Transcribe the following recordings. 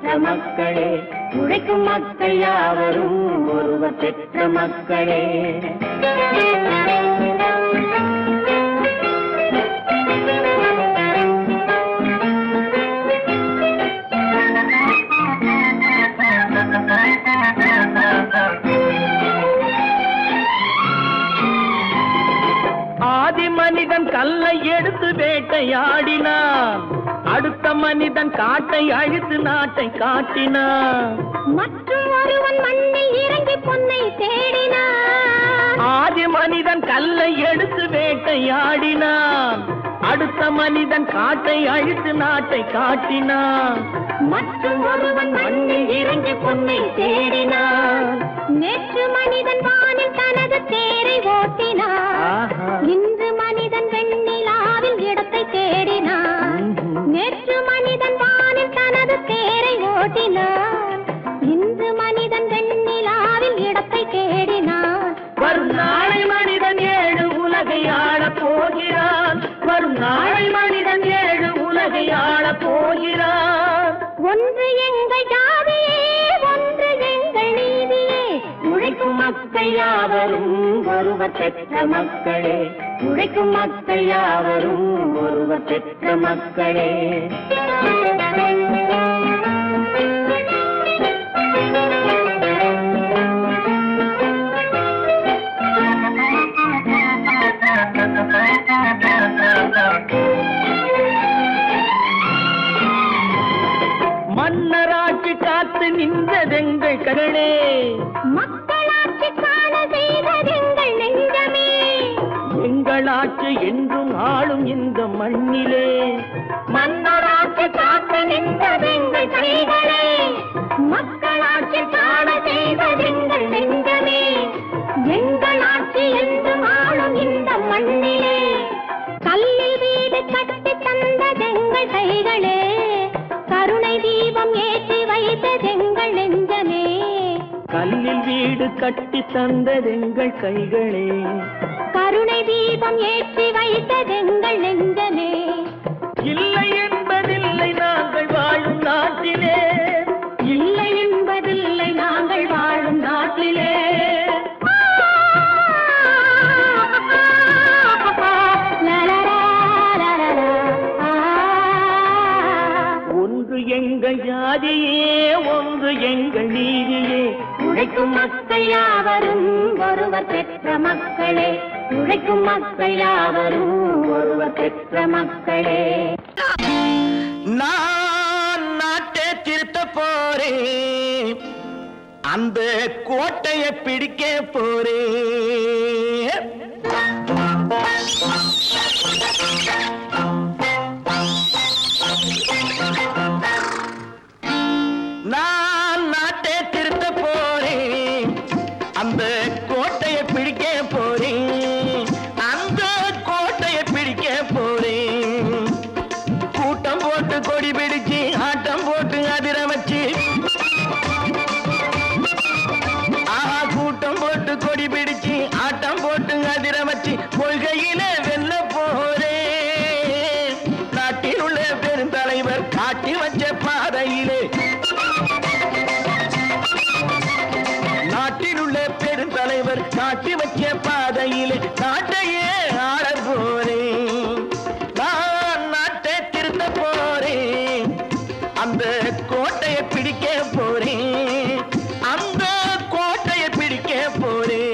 பெற்ற மக்களே, உழைக்கும் மக்கள் யாவரும் ஒருவர் பெற்ற மக்களே. ஆதி மனிதன் கல்லை எடுத்து வேட்டையாடினான், அடுத்த மனிதன் காட்டை அழித்து நாட்டை காட்டினான், மற்றும் ஒருவன் மண்ணில் இறங்கி பொன்னை தேடினான். ஆதி மனிதன் கல்லை எடுத்து வேட்டையாடினான், அடுத்த மனிதன் காட்டை அழித்து நாட்டை காட்டினான், மற்றும் ஒருவன் மண்ணில் இறங்கி பொன்னை தேடினான். நேற்று மனிதன் வானில் தனது தேரை ஓட்டினான், இன்று மனிதன் வெண்ணிலாவில் இடத்தை தேடினான். நேற்று மனிதன் வானில் தனது தேரை ஓட்டினான், இன்று மனிதன் வெண்ணிலாவில் இடத்தை தேடினான். வரும் நாளை மனிதன் 7 உலகை ஆளப் போகிறான், வரும் நாளை மனிதன் 7 உலகை ஆளப் போகிறான். ஒன்று எங்கள் ஜாதியே, ஒன்று எங்கள் நீதியே, உழைக்கும் மக்கள் யாவரும் ஒருவர் பெற்ற மக்களே, உழைக்கும் மக்கள் யாவரும் ஒருவர் பெற்ற மக்களே. மன்னராட்சி காத்து நின்றதெங்கள் கரளே, மக்களாட்சி காண செய்ததெங்கள் நெஞ்சமே, எங்களாட்சி என்றும் ஆளும் இந்த மண்ணிலே. மன்னராட்சி காத்து நின்றதெங்கள் கைகளே, மக்களாட்சி காண செய்ததெங்கள் நெஞ்சமே, எங்களாட்சி என்றும் ஆளும் இந்த மண்ணிலே. கல்லில் வீடு கட்டி தந்ததெங்கள் கைகளே, கருணை தீபம் ஏற்றி வைத்ததெங்கள் நெஞ்சமே. கல்லில் வீடு கட்டி தந்ததெங்கள் கைகளே, கருணை தீபம் ஏற்றி வைத்ததெங்கள் நெஞ்சமே. இல்லை என்பதில்லை நாங்கள் வாழும் நாட்டிலே, இல்லை என்பதில்லை நாங்கள் வாழும் நாட்டிலே. ஒன்று எங்கள் ஜாதியே, ஒன்று எங்கள் நீதியே, உழைக்கும் மக்கள் யாவரும் ஒருவர் பெற்ற மக்களே, உழைக்கும் மக்கள் யாவரும் ஒருவர் பெற்ற மக்களே. நான் நாட்டை திருத்த போறேன், அந்த கோட்டையை பிடிக்க போறேன். நான் நாட்டை திருத்த போறேன், அந்த கோட்டையை பிடிக்க போறேன், அந்த கோட்டையை பிடிக்க போறேன். கூட்டம் போட்டு கொடி பிடிச்சு ஆட்டம் போட்டு அதிர வச்சு, கூட்டம் போட்டு கொடி பிடிச்சு ஆட்டம் போட்டு அதிர வச்சு கொள்கையில வெல்ல போறேன். நாட்டில் உள்ள பெருந்தலைவர் காட்டி வச்ச பாதையிலே, நாட்டில் உள்ள பெருந்தலைவர் காட்டி வச்ச பாதையிலே நாட்டையே ஆள போறேன். நான் நாட்டை திருத்த போறேன், அந்த கோட்டையை பிடிக்க போறேன், அந்த கோட்டையை பிடிக்க போறேன்.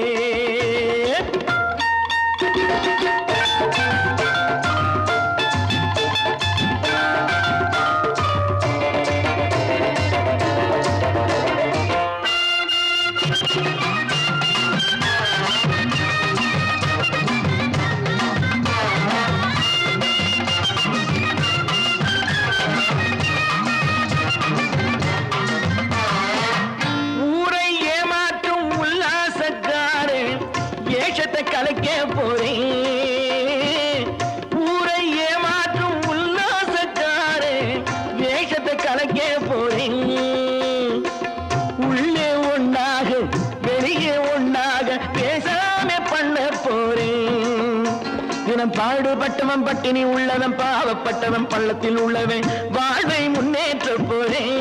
கலைக்க போறேன், ஊரை ஏமாற்றும் உல்லாசக்காரே வேஷத்தை கலைக்க போறேன். உள்ளே ஒன்னாக வெளியே ஒன்னாக பேசாம பண்ண போறேன். தினம் பாடுபட்டவன் பட்டினி உள்ளவன் பாவப்பட்டவன் பள்ளத்தில் உள்ளவன் வாழ்வை முன்னேற்ற போறேன்.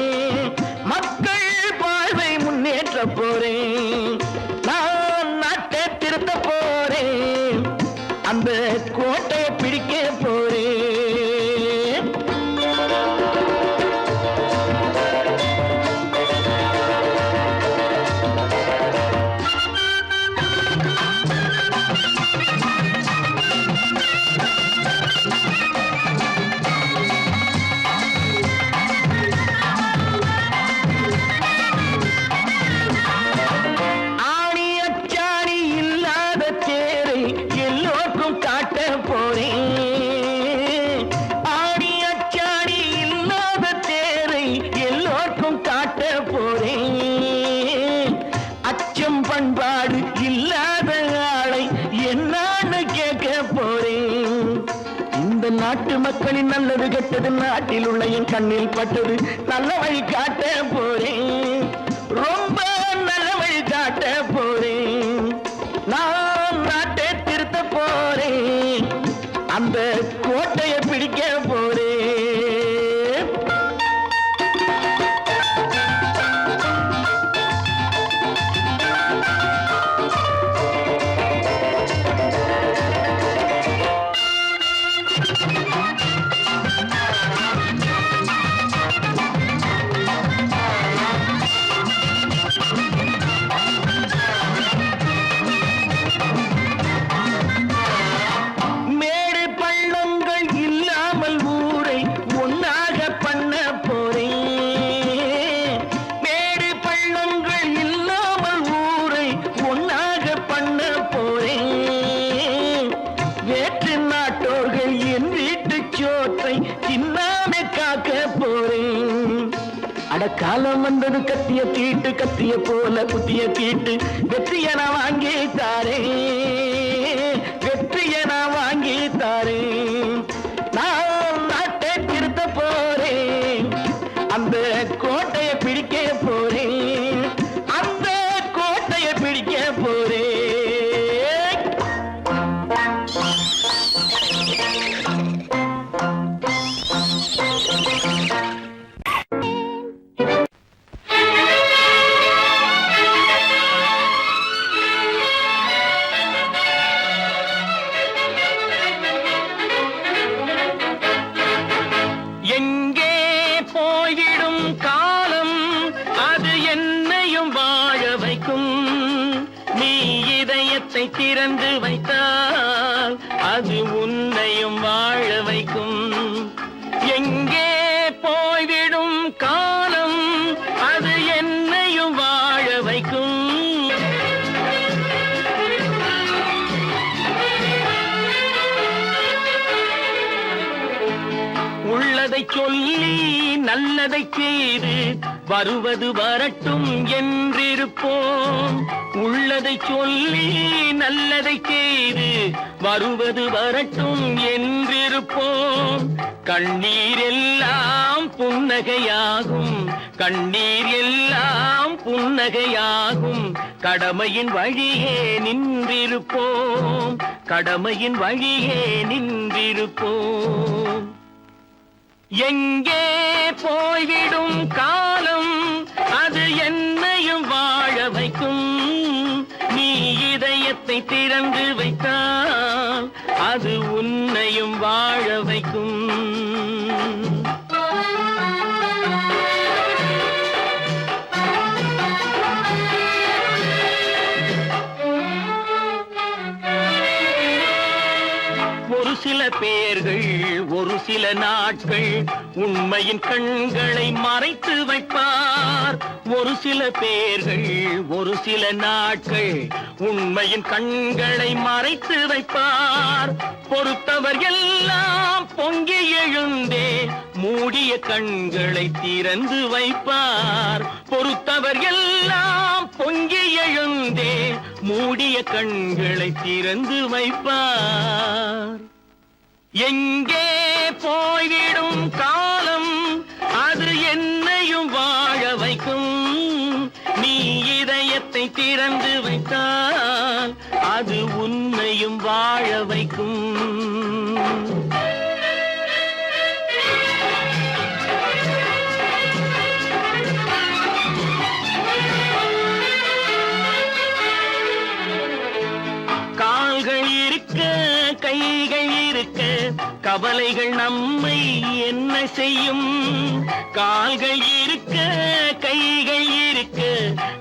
பண்பாடு இல்லாத ஆளை என்னான்னு கேட்க போறேன். இந்த நாட்டு மக்களின் நல்லது கெட்டது நாட்டில் உள்ள என் கண்ணில் பட்டது நல்ல வழி காட்ட போறேன். ரொம்ப நல்ல வழி காட்ட போறேன். நான் நாட்டை திருத்த போறேன். அந்த கோட்டையை பிடிக்க போறேன். காலம் வந்தது கத்திய தீட்டு கத்திய போல குத்திய தீட்டு வெற்றிய நான் வாங்கி தாரே வெற்றிய நான் வாங்கி தாரே. நான் நாட்டை திருத்த போறேன். அந்த கோட்டையை பிடிக்க போறேன். அந்த கோட்டையை பிடிக்க போறேன். திறந்து வைத்தால் அது உன்னையும் வாழ வைக்கும். எங்கே போய்விடும் காலம் அது என்னையும் வாழ வைக்கும். உள்ளதை சொல்லி நல்லதை செய்து வருவது வரட்டும் என்றிருப்போம். உள்ளதை சொல்லி நல்லதை செய்து வருவது வரட்டும் என்றிருப்போம். கண்ணீர் எல்லாம் புன்னகையாகும். கண்ணீர் எல்லாம் புன்னகையாகும். கடமையின் வழியே நின்றிருப்போம். கடமையின் வழியே நின்றிருப்போம். எங்கே போய்விடும் காலம் அது என்னையும் வாழ வைக்கும். நீ இதயத்தை திறந்து வைத்தால் அது உன்னையும் வாழ வைக்கும். ஒரு சில பேர்கள் ஒரு சில நாட்கள் உண்மையின் கண்களை மறைத்து வைப்பார். ஒரு சில பேர்கள் ஒரு சில நாட்கள் உண்மையின் கண்களை மறைத்து வைப்பார். பொறுத்தவர் எல்லாம் பொங்கி எழுந்தே மூடிய கண்களை திறந்து வைப்பார். பொறுத்தவர் எல்லாம் பொங்கி எழுந்தே மூடிய கண்களை திறந்து வைப்பார். எங்கே போய்விடும் காலம் அது என்னையும் வாழ வைக்கும். நீ இதயத்தை திறந்து வைத்தால் அது உன்னையும் வாழ வைக்கும். கால்கள் இருக்க கைகள் இருக்க கவலைகள் நம்மை என்ன செய்யும். கால்கள் இருக்க கைகள் இருக்க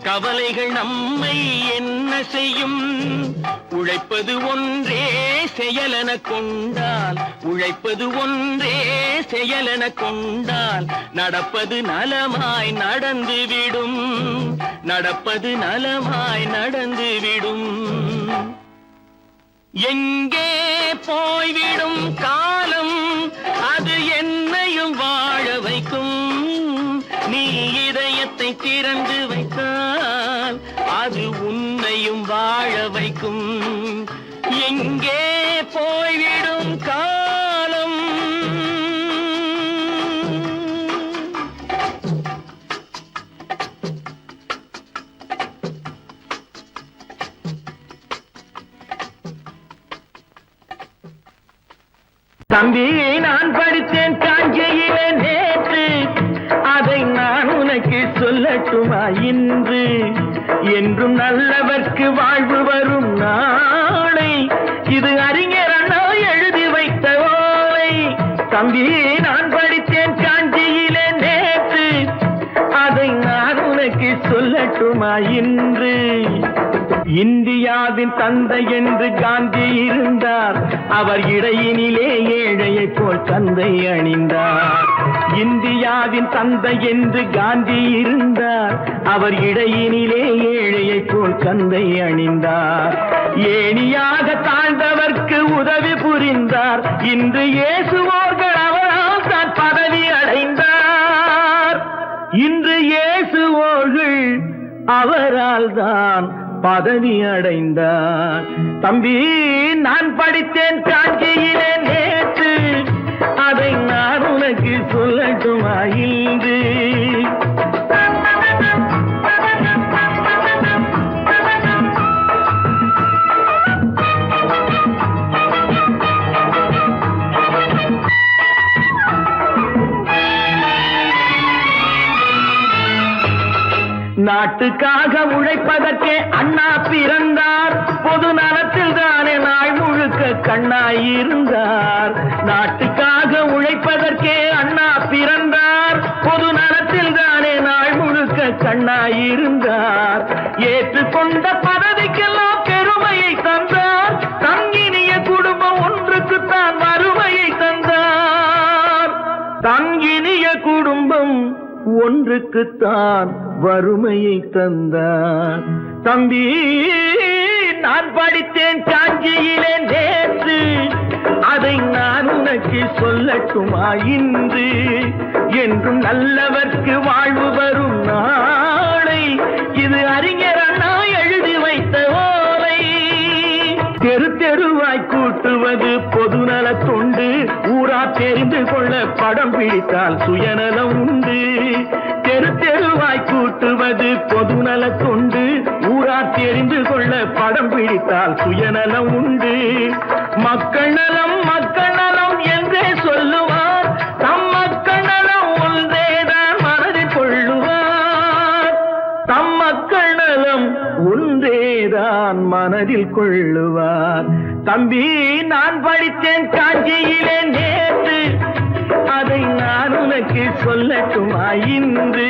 கவலைகள் நம்மை என்ன செய்யும். உழைப்பது ஒன்றே செயலென கொண்டால் உழைப்பது ஒன்றே செயலென கொண்டால் நடப்பது நலமாய் நடந்துவிடும். நடப்பது நலமாய் நடந்துவிடும். எங்கே போய்விடும் காலம் அது என்னையும் வாழ வைக்கும். நீ இதயத்தை திறந்து வைத்தால் அது உன்னையும் வாழ வைக்கும். எங்கே போய்விடும் காலம்? தம்பி, நான் படித்தேன் காஞ்சியிலே நேற்று, அதை நான் உனக்கு சொல்லட்டுமா இன்று? என்றும் நல்லவர்க்கு வாழ்வு வரும் நாளை, இது அறிஞர் அண்ணா எழுதி வைத்த ஓலை. தம்பி, நான் படித்தேன் காஞ்சியிலே நேற்று, அதை நான் உனக்கு சொல்லட்டுமா இன்று? இந்தியாவின் தந்தை என்று காந்தி இருந்தார், அவர் இடையினிலே ஏழையை போல் தந்தை அணிந்தார். இந்தியாவின் தந்தை என்று காந்தி இருந்தார், அவர் இடையினிலே ஏழையை போல் தந்தை அணிந்தார். ஏணியாக தாழ்ந்தவர்க்கு உதவி புரிந்தார், இன்று இயேசுவோர்கள் அவரால் தான் பதவி அடைந்தார். இன்று இயேசுவோர்கள் அவரால் தான் பதவி அடைந்தார். தம்பி, நான் படித்தேன் காஞ்சியிலே நேற்று, அதை நான் உனக்கு சொல்லட்டுமா இன்று? நாட்டுக்காக உழைப்பதற்கே அண்ணா பிறந்தார், பொது நலத்தில் தானே நாள் முழுக்க கண்ணாயிருந்தார். நாட்டுக்காக உழைப்பதற்கே அண்ணா பிறந்தார், பொது நலத்தில் தானே நாள் முழுக்க கண்ணாயிருந்தார். ஏற்றுக்கொண்ட பதவிக்கெல்லாம் பெருமையை தந்தார், தங்கினிய குடும்பம் ஒன்றுக்குத்தான் வறுமையை தந்தார். தங்கினிய குடும்பம் ஒன்றுக்குத்தான் வறுமையை தந்தார். தம்பி, நான் படித்தேன் காஞ்சியிலே நேற்று, அதை நான் உனக்கு சொல்லட்டுமா இன்று? என்றும் நல்லவர்க்கு வாழ்வு வரும் நாளை, இது அறிஞர் அண்ணா எழுதி வைத்த ஓலை. தெரு தெருவாய் கூட்டுவது பொதுநல தொண்டு, ஊரா தெரிந்து கொள்ள படம் பிடித்தால் சுயநலம் உண்டு. தெரு தெருவாய் கூட்டுவது பொதுநல தொண்டு, ஊரா தெரிந்து கொள்ள படம் பிடித்தால் சுயநலம் உண்டு. மக்கள் நலம் மக்கள் நலம் என்றே சொல்லுவார், தம் மக்கள் நலம் ஒன்றேதான் மனதில் கொள்ளுவார். தம் மக்கள் நலம் ஒன்றேதான் மனதில் கொள்ளுவார். தம்பி, நான் படித்தேன் காஞ்சியிலே நேற்று, அதை நான் உனக்கு சொல்லட்டுமா இன்று?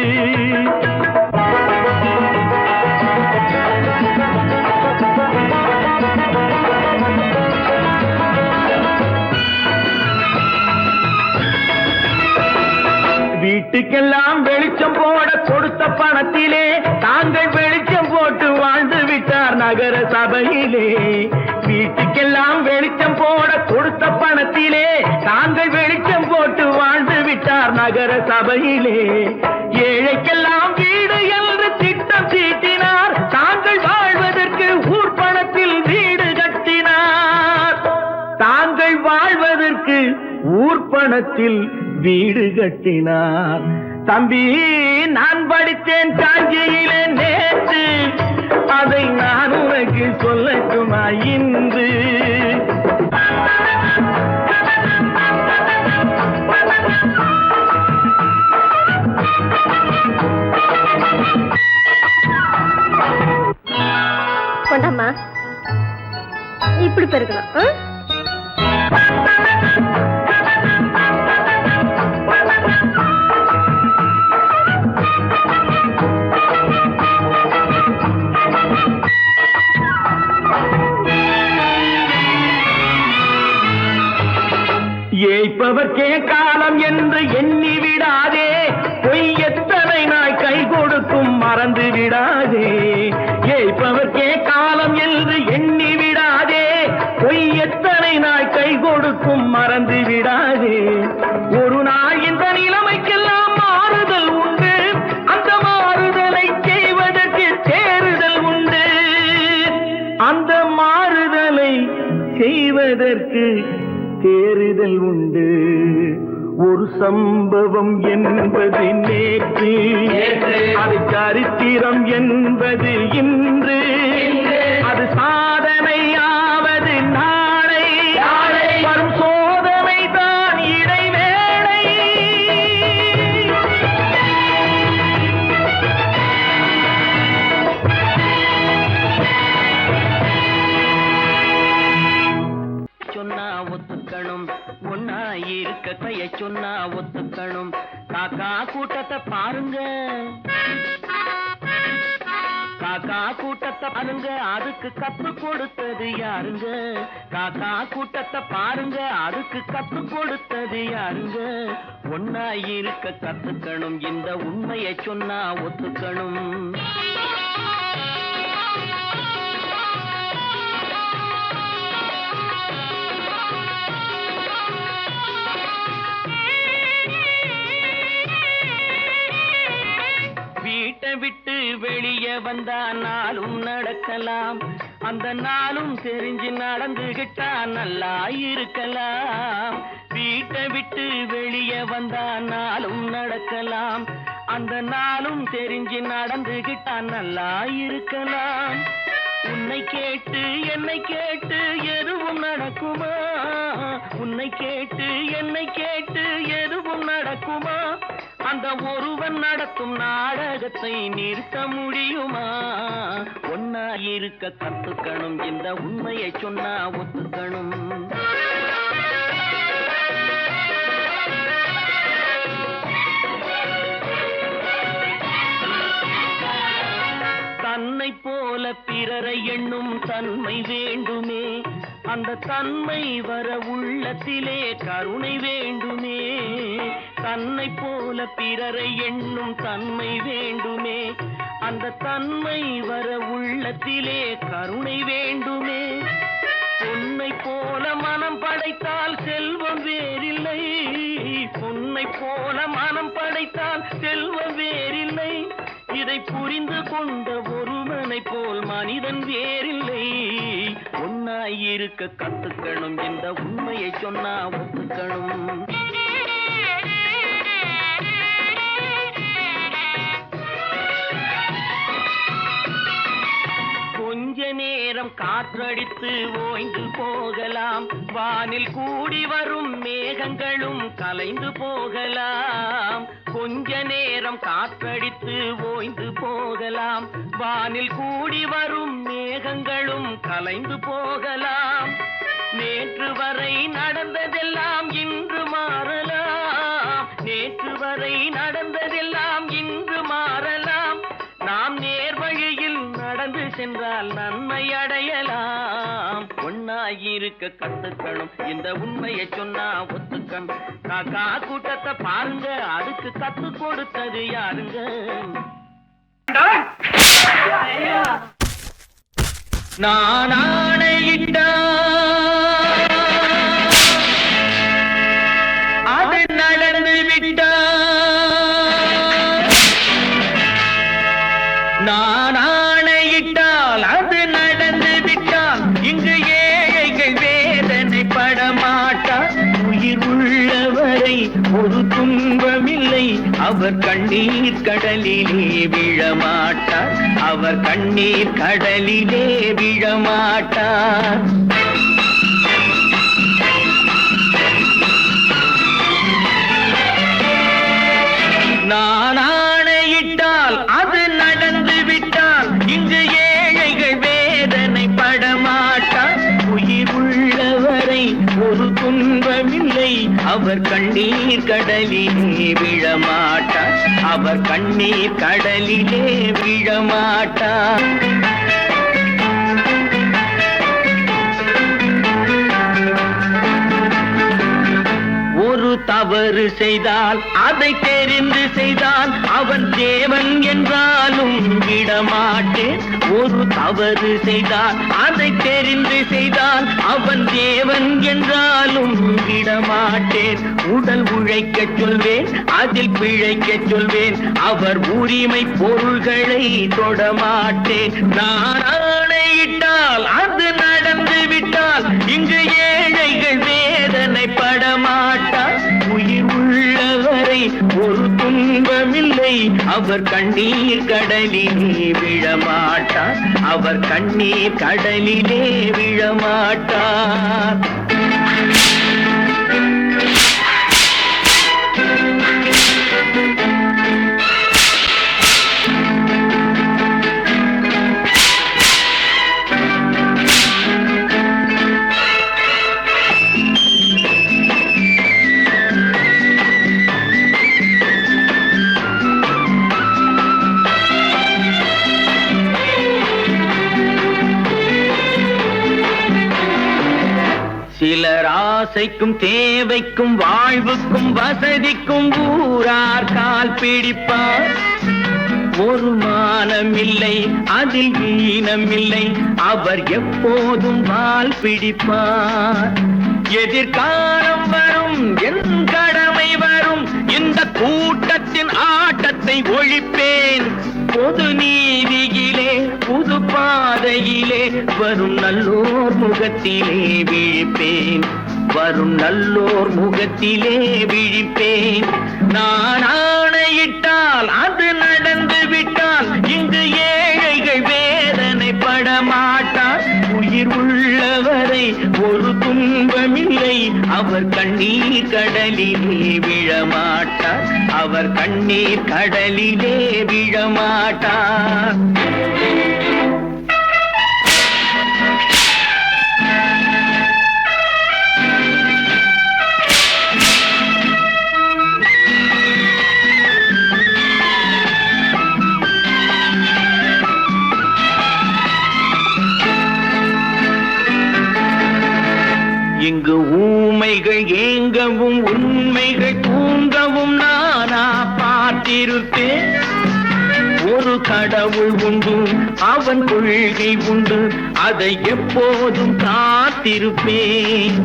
வீட்டுக்கெல்லாம் வெளிச்சம் போட கொடுத்த பணத்திலே தாங்கள் வெளிச்சம் போட்டு வாழ்ந்து விட்டார் நகர சபையிலே. வீட்டுக்கெல்லாம் வெளிச்சம் போட கொடுத்த பணத்திலே தாங்கள் வெளிச்சம் போட்டு வாழ்ந்து விட்டார் நகர சபையிலே. ஏழைக்கெல்லாம் வீடு என்று திட்டம் தீட்டினார், தாங்கள் வாழ்வதற்கு ஊர் பணத்தில் வீடு கட்டினார். தாங்கள் வாழ்வதற்கு ஊர் பணத்தில் வீடு கட்டினார். தம்பி, நான் படித்தேன் காஞ்சியிலே நேற்று, அதை நான் உனக்கு சொல்லட்டுமா இன்று? கொண்டாம்மா, இப்படி பெருக்கணும். ஏய்ப்பவர்க்கே காலம் என்று எண்ணி விடாதே, பொய் எத்தனை நாய் கை கொடுக்கும் மறந்து விடாதே. ஏய்ப்பவர்க்கே காலம் என்று எண்ணி விடாதே, பொய் எத்தனை நாய் கை கொடுக்கும் மறந்து விடாதே. ஒரு நாள் இந்த நிலைமைக்கெல்லாம் மாறுதல் உண்டு, அந்த மாறுதலை செய்வதற்கு தேறுதல் என்பதற்கு தேறுதல் உண்டு. ஒரு சம்பவம் என்பது நேற்று, அது சரித்திரம் என்பது இன்று, அது சாதனையாவது நாளை, வரும் சோதனை தான் இடைவேளை. சொன்னா ஒத்துக்கணும், ஒன்னா இருக்க கைய சொன்னா ஒத்துக்கணும். காக்கா கூட்டத்தை பாருங்க, காக்கா கூட்டத்தை பாருங்க, அதுக்கு கத்து கொடுத்தது யாருங்க? காக்கா கூட்டத்தை பாருங்க, அதுக்கு கத்து கொடுத்தது யாருங்க? ஒன்னா இருக்க கத்துக்கணும், இந்த உண்மையை சொன்னா ஒத்துக்கணும். வீட்டை விட்டு வெளியே வந்தா நாளும் நடக்கலாம், அந்த நாளும் தெரிஞ்சு நடந்துகிட்டா நல்லா இருக்கலாம். வீட்டை விட்டு வெளியே வந்தா நாளும் நடக்கலாம், அந்த நாளும் தெரிஞ்சு நடந்துகிட்டா நல்லா இருக்கலாம். உன்னை கேட்டு என்னை கேட்டு எதுவும் நடக்குமா? உன்னை கேட்டு என்னை கேட்டு எதுவும் நடக்குமா? அந்த ஒருவன் நடத்தும் நாடகத்தை நிறுத்த முடியுமா? ஒன்னா இருக்க கத்துக்கணும், இந்த உண்மையை சொன்னா ஒத்துக்கணும். தன்னை போல பிறரை எண்ணும் தன்மை வேண்டுமே, அந்த தன்மை வர உள்ளத்திலே கருணை வேண்டுமே. தன்னை போல பிறரை எண்ணும் தன்மை வேண்டுமே, அந்த தன்மை வர உள்ளத்திலே கருணை வேண்டுமே. பொன்னை போல மனம் படைத்தால் செல்வம் வேறில்லை, பொன்னை போல மனம் படைத்தால் செல்வம் வேறில்லை. இதை புரிந்து கொண்ட ஒருவனை போல் மனிதன் வேறில்லை. ஒன்னாய் இருக்க கத்துக்கணும், இந்த உண்மையை சொன்னா ஒத்துக்கணும். கொஞ்ச நேரம் காற்றடித்து ஓய்ந்து போகலாம், வானில் கூடி வரும் மேகங்களும் கலைந்து போகலாம். கொஞ்ச நேரம் காற்றடித்து ஓய்ந்து போகலாம், வானில் கூடி வரும் மேகங்களும் கலைந்து போகலாம். நேற்று வரை நடந்ததெல்லாம் இன்று மாறலாம், நேற்று வரை நடந்ததெல்லாம் இன்று மாறலாம். நாம் நேர் வழியில் நடந்து சென்றால் நன்மை அடையலாம். ஒன்னாயிருக்க கத்துக்கணும், இந்த உண்மையை சொன்னா ஒத்துக்கணும். காக்கா கூட்டத்தை பாருங்க, அதுக்கு கத்து கொடுத்தது யாருங்க? நான் ஆணையிட்டா அது நடந்து விட்டா, நான் ஆணையிட்டால் அது நடந்து விட்டால் இங்கு ஏழைகள் வேதனை படமாட்டார். உயிர் உள்ளவரை ஒரு துன்பமில்லை, அவர் கண்ணீர் கடலிலே விழமாட்டார், அவர் கண்ணீர் கடலிலே விழமாட்டார். நான் ஆணையிட்டால் அது நடந்து விட்டால் இங்கு ஏழைகள் வேதனை படமாட்டார். உயிர் உள்ளவரை ஒரு துன்பமில்லை, அவர் கண்ணீர் கடலிலே விழமாட்டார், அவர் கண்ணீர் கடலிலே விழமாட்டார். ஒரு தவறு செய்தால் அதை தெரிந்து செய்தால் அவன் தேவன் என்றாலும் விடமாட்டேன். ஒரு தவறு செய்தால் அதை தெரிந்து செய்தால் அவன் தேவன் என்றாலும் விடமாட்டேன். உடல் உழைக்கச் சொல்வேன், அதில் பிழைக்கச் சொல்வேன், அவர் உரிமை பொருள்களை தொடமாட்டேன். நான் ஆணையிட்டால் அது நடந்து விட்டால் இட்டால் இங்கு ஏழைகள் வேதனை படமாட்டார். உயிர் உள்ளவரை ஒரு துன்பமில்லை, அவர் கண்ணீர் கடலிலே விழமாட்டார். அவர் கண்ணீர் கடலிலே விழமாட்டார். சிலர் ஆசைக்கும் தேவைக்கும் வாழ்வுக்கும் வசதிக்கும் ஊரார் கால் பிடிப்பார். ஒரு மானமில்லை அதில் ஈனமில்லை, அவர் எப்போதும் வால் பிடிப்பார். எதிர்காலம் வரும், என் கடமை வரும், இந்த கூட்டத்தின் ஆட்டத்தை ஒழிப்பேன். பொது நீதியிலே புது பாதையிலே வரும் நல்லோர் முகத்திலே விழிப்பேன். வரும் நல்லோர் முகத்திலே விழிப்பேன். நான் ஆணையிட்டால் அது நடந்து விட்டால் இங்கு ஏழைகள் வேதனை படமாட்டார். உயிர் உள்ளவரை ஒரு துன்பமில்லை, அவர் கண்ணீர் கடலிலே விழமாட்டார். அவர் கண்ணீர் கடலிலே விழமாட்டார். இங்கு ஊமைகள் ஏங்கவும் உண்மைகள் தூங்கவும் நானா பார்த்திருப்பேன். ஒரு கடவுள் உண்டு, அவன் கொள்கை உண்டு, அதை எப்போதும் காத்திருப்பேன்.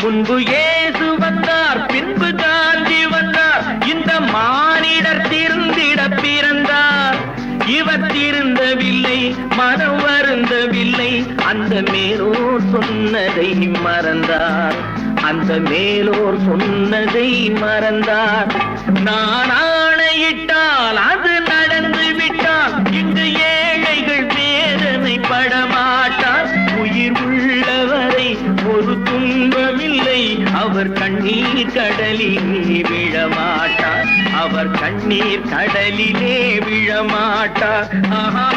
முன்பு இயேசு வந்தார், பின்பு காந்தி வந்தார், இந்த மானிடர் திருந்திட பிறந்தார். இவர் திருந்தவில்லை, மனம் வருந்தவில்லை, அந்த மேலோர் சொன்னதை மறந்தார். அந்த மேலோர் சொன்னதை மறந்தார். நான் ஆணையிட்டால் அது நடந்து விட்டால் இங்கு ஏழைகள் வேதனை படமாட்டார். உயிர் உள்ளவரை ஒரு துன்பமில்லை, அவர் கண்ணீர் கடலிலே விழமாட்டார். அவர் கண்ணீர் கடலிலே விழமாட்டார். ஆஹா.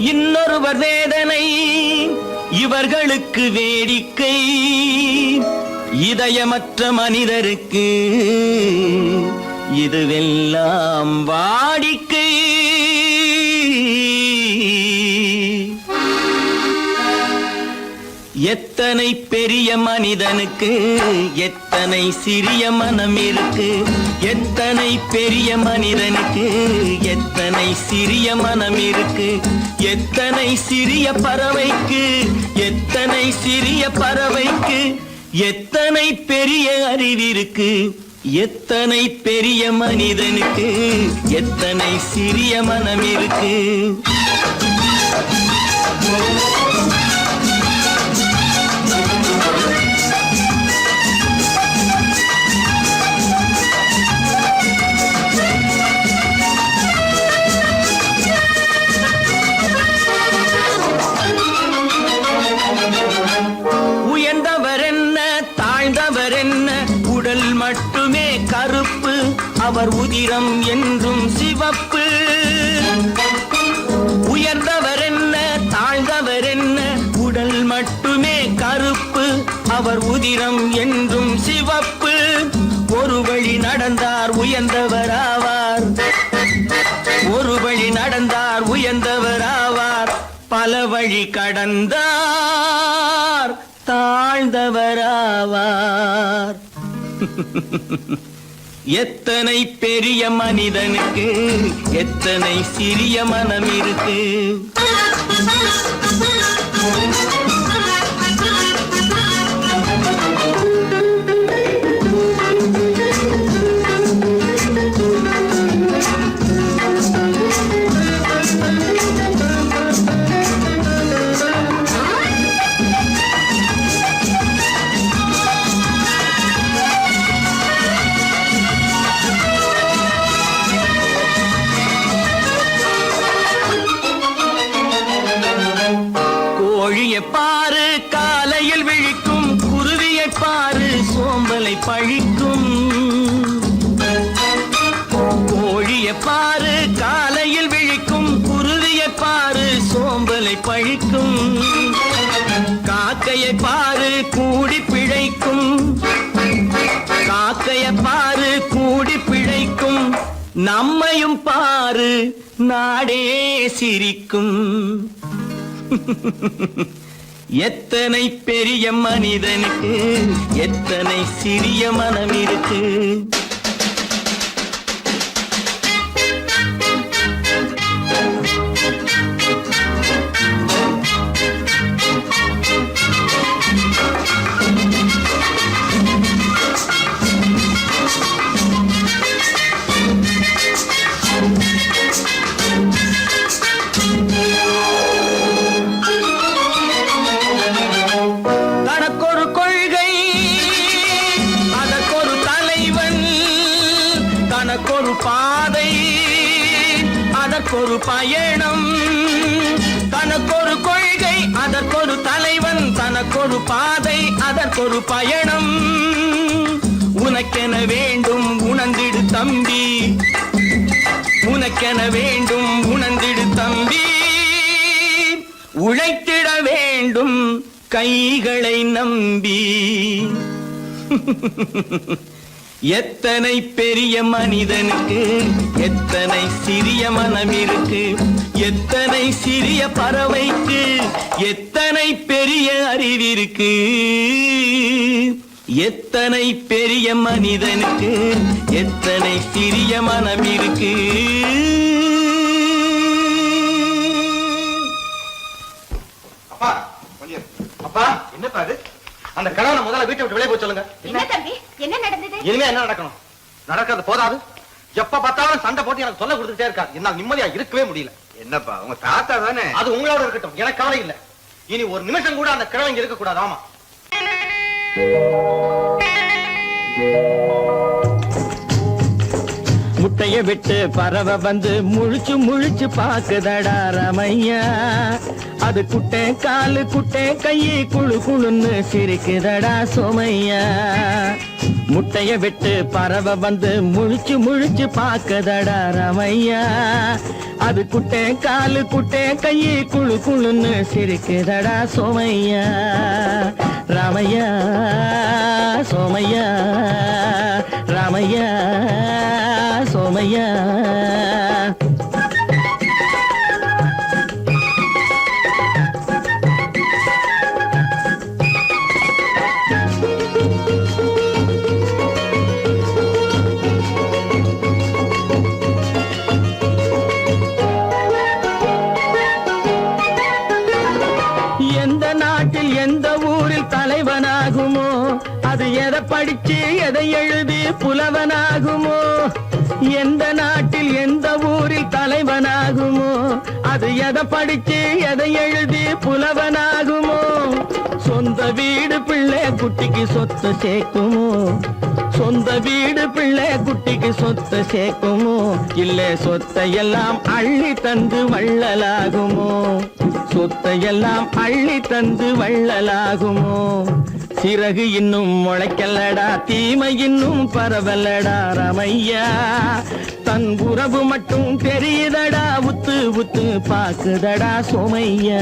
இன்னொருவர் வேதனை இவர்களுக்கு வேடிக்கை, இதயமற்ற மனிதருக்கு இதுவெல்லாம் வாடிக்கை. எத்தனை பெரிய மனிதனுக்கு எத்தனை சிறிய மனம் இருக்கு. எத்தனை பெரிய மனிதனுக்கு எத்தனை சிறிய மனம் இருக்கு. எத்தனை சிறிய பறவைக்கு எத்தனை சிறிய பறவைக்கு எத்தனை பெரிய அறிவிருக்கு. எத்தனை பெரிய மனிதனுக்கு எத்தனை சிறிய மனம் இருக்கு. கருப்பு, அவர் உதிரம் என்றும் சிவப்பு. உயர்ந்தவர் என்ன தாழ்ந்தவர் என்ன, உடல் மட்டுமே கருப்பு, அவர் உதிரம் என்றும் சிவப்பு. ஒரு வழி நடந்தார் உயர்ந்தவராவார், ஒரு வழி நடந்தார் உயர்ந்தவராவார். பல வழி கடந்தார் தாழ்ந்தவராவார். எத்தனை பெரிய மனிதனுக்கு எத்தனை சிறிய மனம் இருக்கு. கோழியை பாரு காலையில் விழிக்கும், குருவியை பாரு சோம்பலை பழிக்கும். கோழியை பாரு காலையில் விழிக்கும், குருவியை பாரு சோம்பலை பழிக்கும். காக்கையை பாரு கூடி பிழைக்கும், காக்கையை பாரு கூடி பிழைக்கும். நம்மையும் பாரு நாடே சிரிக்கும். எத்தனை பெரிய மனிதனுக்கு எத்தனை சிறிய மனம் இருக்கு. தனக்கொரு கொள்கை அதற்கொரு தலைவன், தனக்கொரு பாதை அதற்கொரு பயணம். தனக்கொரு கொள்கை அதற்கொரு தலைவன், தனக்கொரு பாதை அதற்கொரு பயணம். உனக்கென வேண்டும் உணர்ந்திடு தம்பி, உனக்கென வேண்டும் உணர்ந்திடு தம்பி. உழைத்திட வேண்டும் கைகளை நம்பி. எத்தனை பெரிய மனிதனுக்கு எத்தனை சிறிய மனம் இருக்கு. எத்தனை சிறிய பறவைக்கு எத்தனை பெரிய அறிவிருக்கு. எத்தனை பெரிய மனிதனுக்கு எத்தனை சிறிய மனம் இருக்கு. அப்பா கொஞ்சம் அப்பா என்னப்பா அது? அந்த கணவனை முதல்ல வீட்டை விட்டு வெளியே போய் சொல்லுங்க. என்ன தம்பி, என்ன நடந்தது? இனிமே என்ன நடக்கணும்? நடக்கிறது போதாது, எப்ப பார்த்தாலும் சண்டை போட்டு எனக்கு சொல்ல கொடுத்துட்டே இருக்கா. என்னால் நிம்மதியா இருக்கவே முடியல. என்னப்பா உங்க தாத்தா தானே? அது உங்களோட இருக்கட்டும், எனக்கு கவலை இல்ல. இனி ஒரு நிமிஷம் கூட அந்த கிழவன் இருக்க கூடாது. ஆமா, முட்டைய விட்டு பறவை வந்து முழிச்சு முழிச்சு பாக்குதடா ரமையா. அது குட்டை காலு குட்டை கையை குழு குழுன்னு சிரிக்குதடா சோமையா. முட்டைய விட்டு பறவை வந்து முழிச்சு முழிச்சு பாக்குதடா ரமையா. அது குட்டை காலு குட்டை கையை குழு குழுன்னு சிரிக்குதடா சோமையா. ராமையா சோமையா, ராமையா சோமையா. எந்த நாட்டில் எந்த ஊரில் தலைவனாகுமோ, அது எதை படிச்சு எதை எழுதி புலவனாகுமோ. எந்த நாட்டில் எந்த ஊரில் தலைவனாகுமோ, அது எதை படிச்சு எதை எழுதி புலவனாகுமோ. சொந்த வீடு பிள்ளை குட்டிக்கு சொத்து சேர்க்குமோ, சொந்த வீடு பிள்ளை குட்டிக்கு சொத்து சேர்க்குமோ. இல்ல சொத்தையெல்லாம் அள்ளி தந்து வள்ளலாகுமோ, சொத்தையெல்லாம் அள்ளி தந்து வள்ளலாகுமோ. சிறகு இன்னும் முளைக்கல்லடா, தீமை இன்னும் பரவலடா ரமையா. தன் உறவு மட்டும் தெரியுதடா, உத்து உத்து பாக்குதடா சோமையா.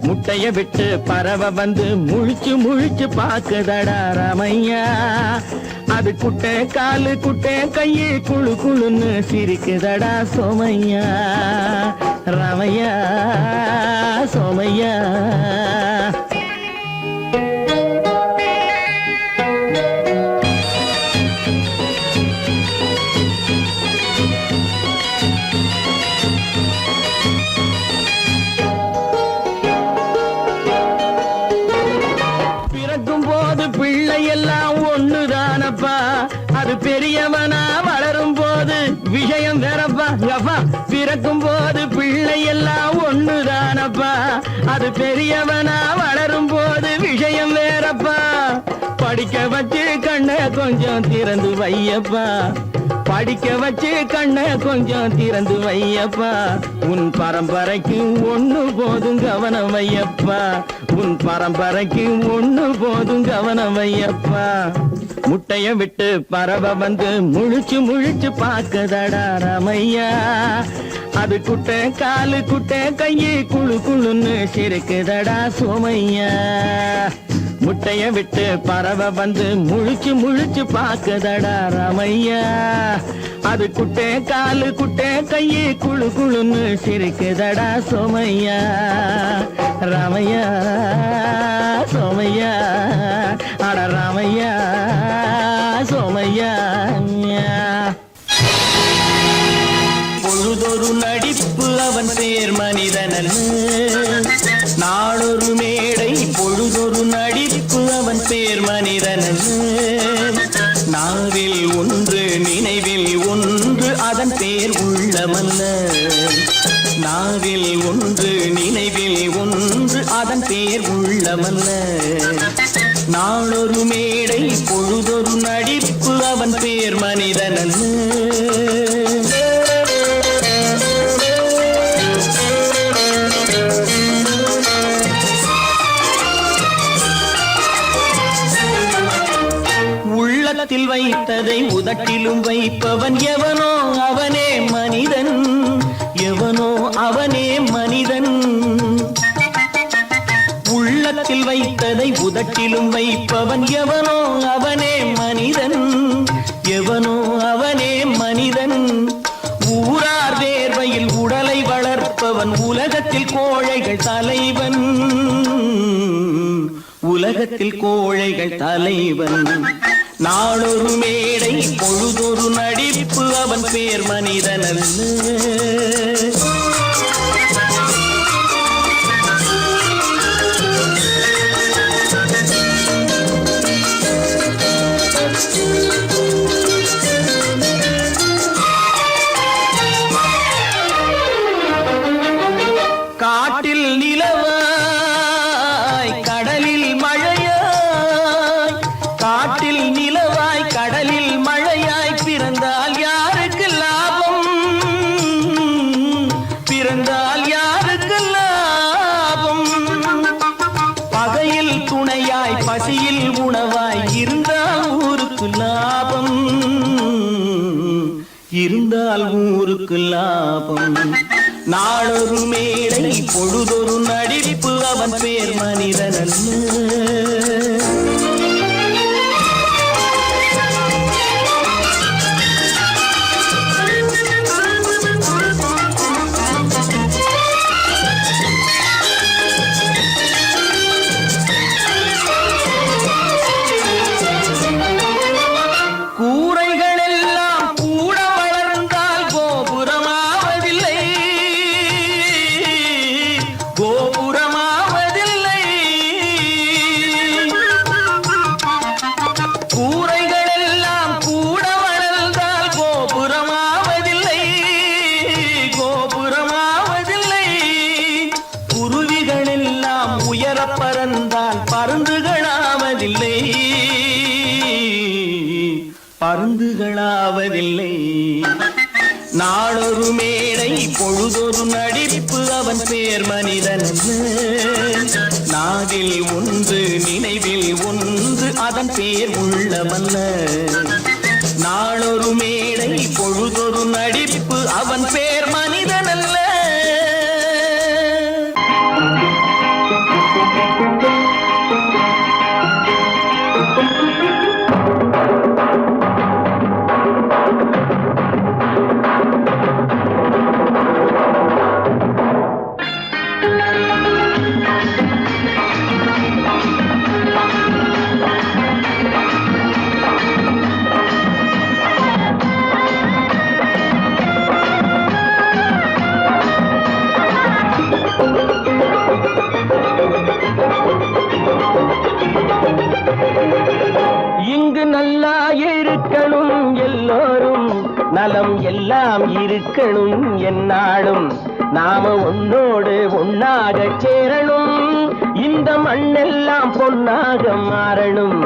முட்டைய விட்டு பறவை வந்து முழிச்சு முழிச்சு பாக்குதடா ரமையா. அது குட்டை காலு குட்டை கையை குழு குழுன்னு சிரிக்குதடா சோமையா. ரமையா சோமையா. எல்லாம் ஒண்ணுதானப்பா, அது பெரியவனா வளரும் போது விஷயம் வேறப்பா. அப்பா பிறக்கும் போது பிள்ளை எல்லாம் ஒண்ணுதானப்பா, அது பெரியவனா வளரும் போது விஷயம் வேறப்பா. படிக்க வச்சு கண்ணை கொஞ்சம் திறந்து வையப்பா, படிக்க வச்சு கண்ண கொஞ்சம் திறந்து வையப்பா, உன் பரம்பரைக்கு ஒண்ணு போதும் கவனம் வையப்பா, உன் பரம்பரைக்கு ஒண்ணு போதும் கவனம் வையப்பா. முட்டைய விட்டு பறவை வந்து முழிச்சு முழிச்சு பாக்குதடா ராமையா, அது குட்டை காலு குட்டை கையு குழு குழுன்னு சிரிக்குதடா சோமையா. முட்டைய விட்டு பறவை வந்து முழிச்சு முழிச்சு பாக்குதடா ராமையா, அது குட்டை காலு குட்டை கையு குழு குழுன்னு சிரிக்குதடா சோமையா. ராமையா சோமையா, அட ராமையா சோமையா. பொழுதொரு நடிப்பு அவன் பேர் மனிதனல்ல, நாளொரு மேடை பொழுதொரு நடிப்பு அவன் பேர் மனிதனல்ல, நாவில் ஒன்று நினைவில் ஒன்று அதன் பேர் உள்ளமல்ல, நாவில் ஒன்று நினைவில் ஒன்று அதன் பேர் உள்ளமல்ல, நாளொரு மேடை பொழுதொரு நடிப்பு அவன் பேர் மனிதனல்ல. உள்ளத்தில் வைத்ததை உதட்டிலும் வைப்பவன் எவனோ அவனே மனிதன், எவனோ அவனே மனிதன். உள்ளத்தில் வைத்ததை உதட்டிலும் வைப்பவன் எவனோ அவனே மனிதன், எவனோ அவனே மனிதன். ஊரார் வேர்வையில் உடலை வளர்ப்பவன் உலகத்தில் கோழைகள் தலைவன், உலகத்தில் கோழைகள் தலைவன். நாளொரு மேடை பொழுதொரு நடிப்பு அவன் பேர் மனிதனல்ல. காட்டில் நிலவாய் கடலில் மழையாய், காட்டில் நிலவாய் கடலில் மழையாய் பிறந்தால் யாருக்கு லாபம், பிறந்தால் யாருக்கு லாபம். பகையில் துணையாய் பசியில் உணவாய் இருந்தால் ஊருக்கு லாபம், இருந்தால் ஊருக்கு லாபம். நாளொரு மேடை பொழுதொரு நடிப்பு அவன் பேர் மனிதனல்ல. பருந்துகளாவதில்லை. நாளொரு மேடை பொழுதொரு நடிப்பு அவன் பேர் மனிதனல்ல, நாவில் ஒன்று நினைவில் ஒன்று அதன் பேர் உள்ளமல்ல. நாளொரு மேடை பொழுதொரு நடிப்பு அவன் பேர் மனிதனல்ல. இங்கு நல்லா இருக்கணும் எல்லோரும், நலம் எல்லாம் இருக்கணும் என்னாலும், நாம ஒன்னோடு ஒன்னாக சேரணும், இந்த மண்ணெல்லாம் பொன்னாக மாறணும்.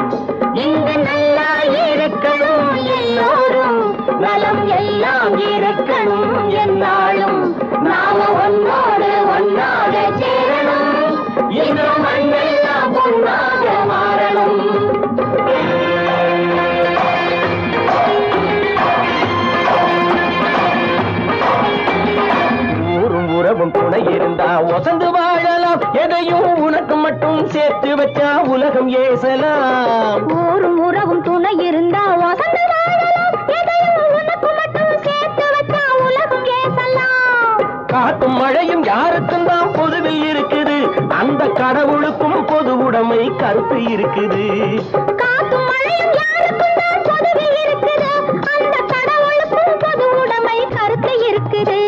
இங்கு நல்லா இருக்கணும் எல்லோரும், நலம் எல்லாம் இருக்கணும் என்னாலும். நாம ஒன்னோடு ஒன்னாக சேரணும், இந்த மண்ணெல்லாம் பொன்னாக மாறணும். உறவும் துணை இருந்தா வசந்து வாழலாம், எதையும் உனக்கு மட்டும் சேர்த்து வச்சா உலகம் ஏசலாம். ஊரும் உறவும் துணை இருந்தா வசந்து வாழலாம், எதையும் உனக்கு மட்டும் சேர்த்து வச்சா உலகம் ஏசலாம். காத்தும் மழையும் யாருக்கும் தான் பொதுவில் இருக்குது, அந்த கடவுளுக்கும் பொது உடைமை கருத்து இருக்குது. காத்தும் மழையும் யாருக்கும் தான் பொதுவில் இருக்குது, அந்த கடவுளுக்கும் பொது உடைமை கருத்து இருக்குது.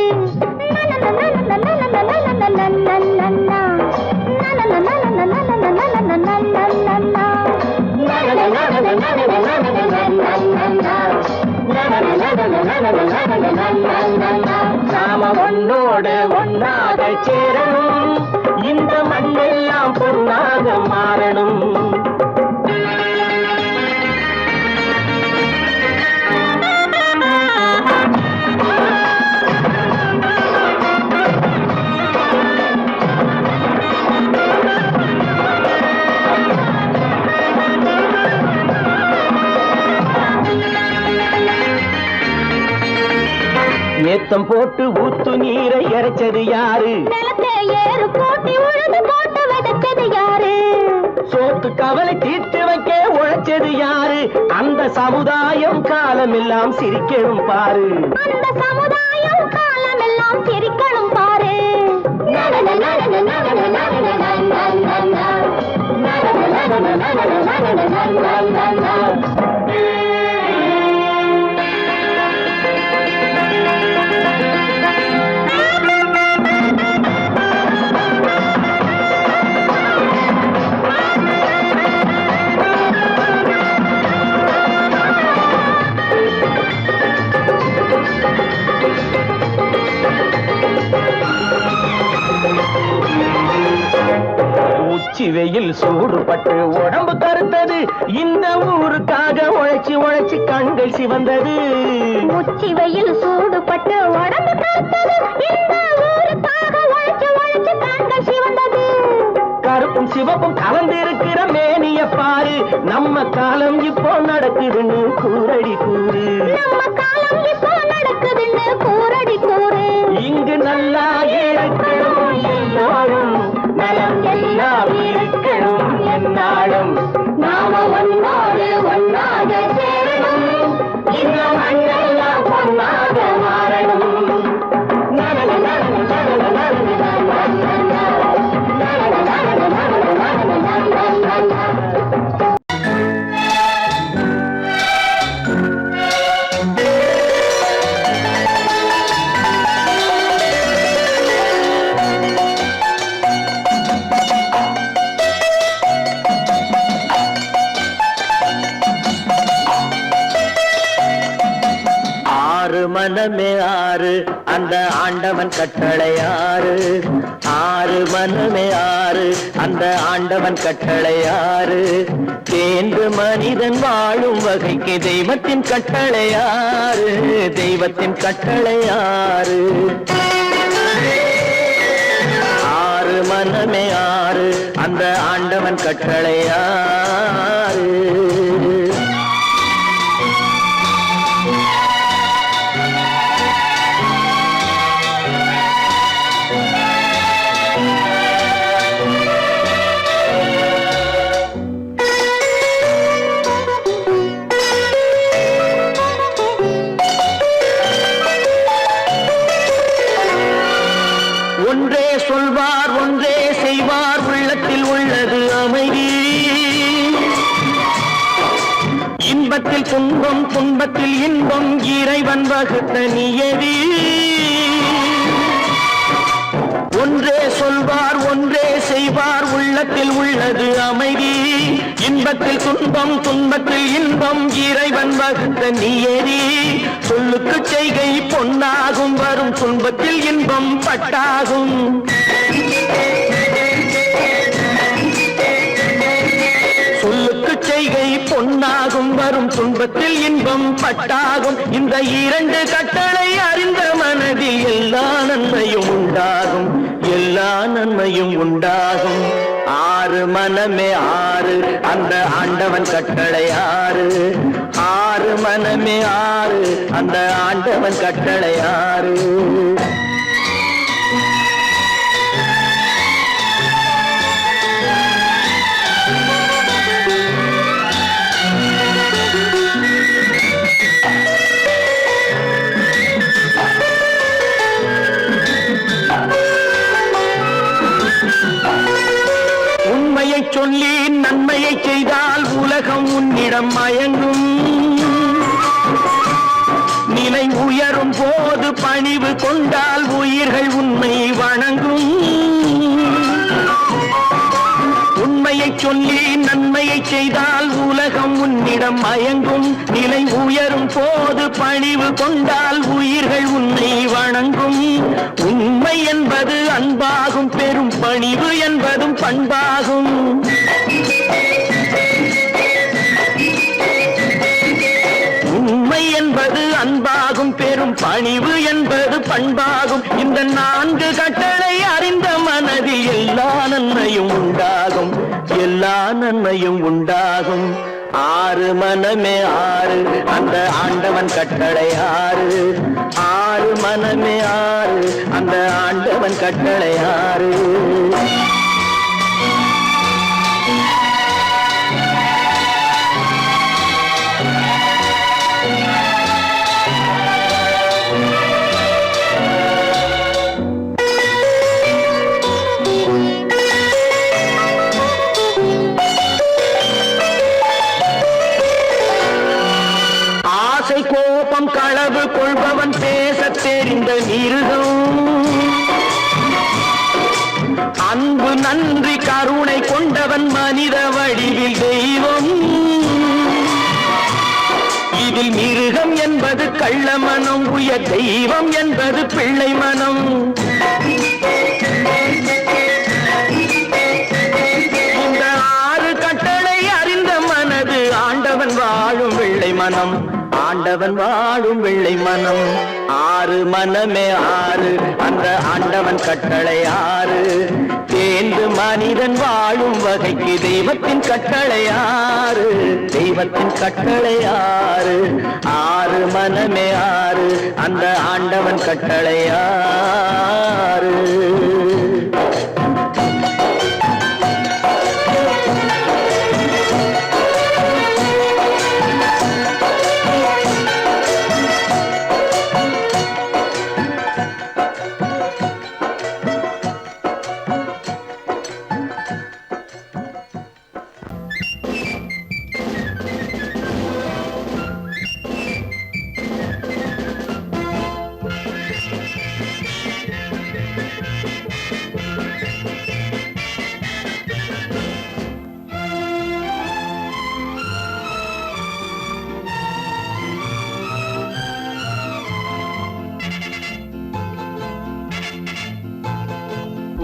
நாம ஒன்னோடு ஒன்னாக சேரணும், இந்த மண்ணெல்லாம் பொன்னாக மாறணும். ஏத்தம் போட்டு ஊத்து நீரை இறைச்சது யாரு, நிலத்தை ஏறு போட்டி உழுது போட்டு விதைச்சது யாரு, சோத்து கவலை தீர்த்து வைக்க உழைச்சது யாரு, அந்த சமுதாயம் காலமெல்லாம் சிரிக்கணும் பாரு. அந்த சமுதாயம் காலமெல்லாம் சிரிக்கணும் பாரு. உச்சி வெயில் சூடுபட்டு உடம்பு கருத்தது, இந்த ஊருக்காக உழைச்சி உழைச்சி கண்கள் சிவந்தது. உச்சி வெயில் சூடுபட்டு உடம்பு கருத்தது, இந்த ஊருக்காக உழைச்சு உழைச்சு கண்கள் சிவந்தது. கருப்பும் சிவப்பும் கலந்திருக்கிற மேனிய பாரு, நம்ம காலம் இப்போ நடக்குதுன்னு கூரடி கூறு. நம்ம காலம் இப்போ நடக்குதுன்னு கூரடி கூறு. இங்கு நல்லா இருக்கணும் எல்லோரும், நலம் எல்லாம் இருக்கணும் என்னாலும். நாம ஒன்னோடு ஒன்னாக சேரணும், இந்த மண்ணெல்லாம் பொன்னாக மாறணும். மனமே ஆறு, அந்த ஆண்டவன் கட்டளை ஆறு. ஆறு மனமே ஆறு, அந்த ஆண்டவன் கட்டளை ஆறு. தேர்ந்து மனிதன் வாழும் வகைக்கு தெய்வத்தின் கட்டளை ஆறு, தெய்வத்தின் கட்டளை ஆறு. ஆறு மனமே ஆறு, அந்த ஆண்டவன் கட்டளை ஆறு. ஒன்றே சொல்வார் ஒன்றே செய்வார், உள்ளத்தில் உள்ளது அமைதி. இன்பத்தில் துன்பம் துன்பத்தில் இன்பம், இறைவன் வகுத்த நியதி. ஒன்றே சொல்வார் ஒன்றே செய்வார், உள்ளத்தில் உள்ளது அமைதி. இன்பத்தில் துன்பம் துன்பத்தில் இன்பம், இறைவன் வகுத்த நியதி. சொல்லுக்கு செய்கை பொன்னாகும், வரும் துன்பத்தில் இன்பம் பட்டாகும். சொல்லுக்கு செய்கை பொன்ன துன்பத்தில் இன்பம் பட்டாகும். இந்த இரண்டு கட்டளை அறிந்த மனதில் எல்லா நன்மையும் உண்டாகும், எல்லா நன்மையும் உண்டாகும். ஆறு மனமே ஆறு, அந்த ஆண்டவன் கட்டளை ஆறு. ஆறு மனமே ஆறு, அந்த ஆண்டவன் கட்டளை ஆறு. உண்மையை சொல்லி நன்மையை செய்தால் உலகம் உன்னிடம் மயங்கும். நிலை உயரும் போது பணிவு கொண்டால் உயிர்கள் உன்னை வணங்கும். உண்மையை சொல்லி நன்மையை செய்தால் உலகம் உன்னிடம் மயங்கும். நிலை உயரும் போது பணிவு கொண்டால் உயிர்கள் உன்னை வணங்கும். உண்மை என்பது அன்பாகும், பெரும் பணிவு என்பதும் பண்பாகும். உண்மை என்பது அன்பாகும், பெரும் பணிவு என்பது பண்பாகும். இந்த நான்கு கட்டளை அறிந்த மனதில் எல்லா நன்மையும் உண்டாகும், எல்லா நன்மையும் உண்டாகும். ஆறு மனமே ஆறு, அந்த ஆண்டவன் கட்டளை ஆறு. ஆறு மனமே ஆறு, அந்த ஆண்டவன் கட்டளை ஆறு. கோபம் களவு கொள்பவன் பேசத் தெரிந்த மிருகம். அன்பு நன்றி கருணை கொண்டவன் மனித வடிவில் தெய்வம். இதில் மிருகம் என்பது கள்ள மனம், உயர் தெய்வம் என்பது பிள்ளை மனம். இந்த ஆறு கட்டளை அறிந்த மனது ஆண்டவன் வாழும் வெள்ளை மனம், ஆண்டவன் வாழும் வெள்ளை மனம். ஆறு மனமே ஆறு, அந்த ஆண்டவன் கட்டளை ஆறு. தேர்ந்து மனிதன் வாழும் வகைக்கு தெய்வத்தின் கட்டளை ஆறு, தெய்வத்தின் கட்டளை ஆறு. ஆறு மனமே ஆறு, அந்த ஆண்டவன் கட்டளை ஆறு.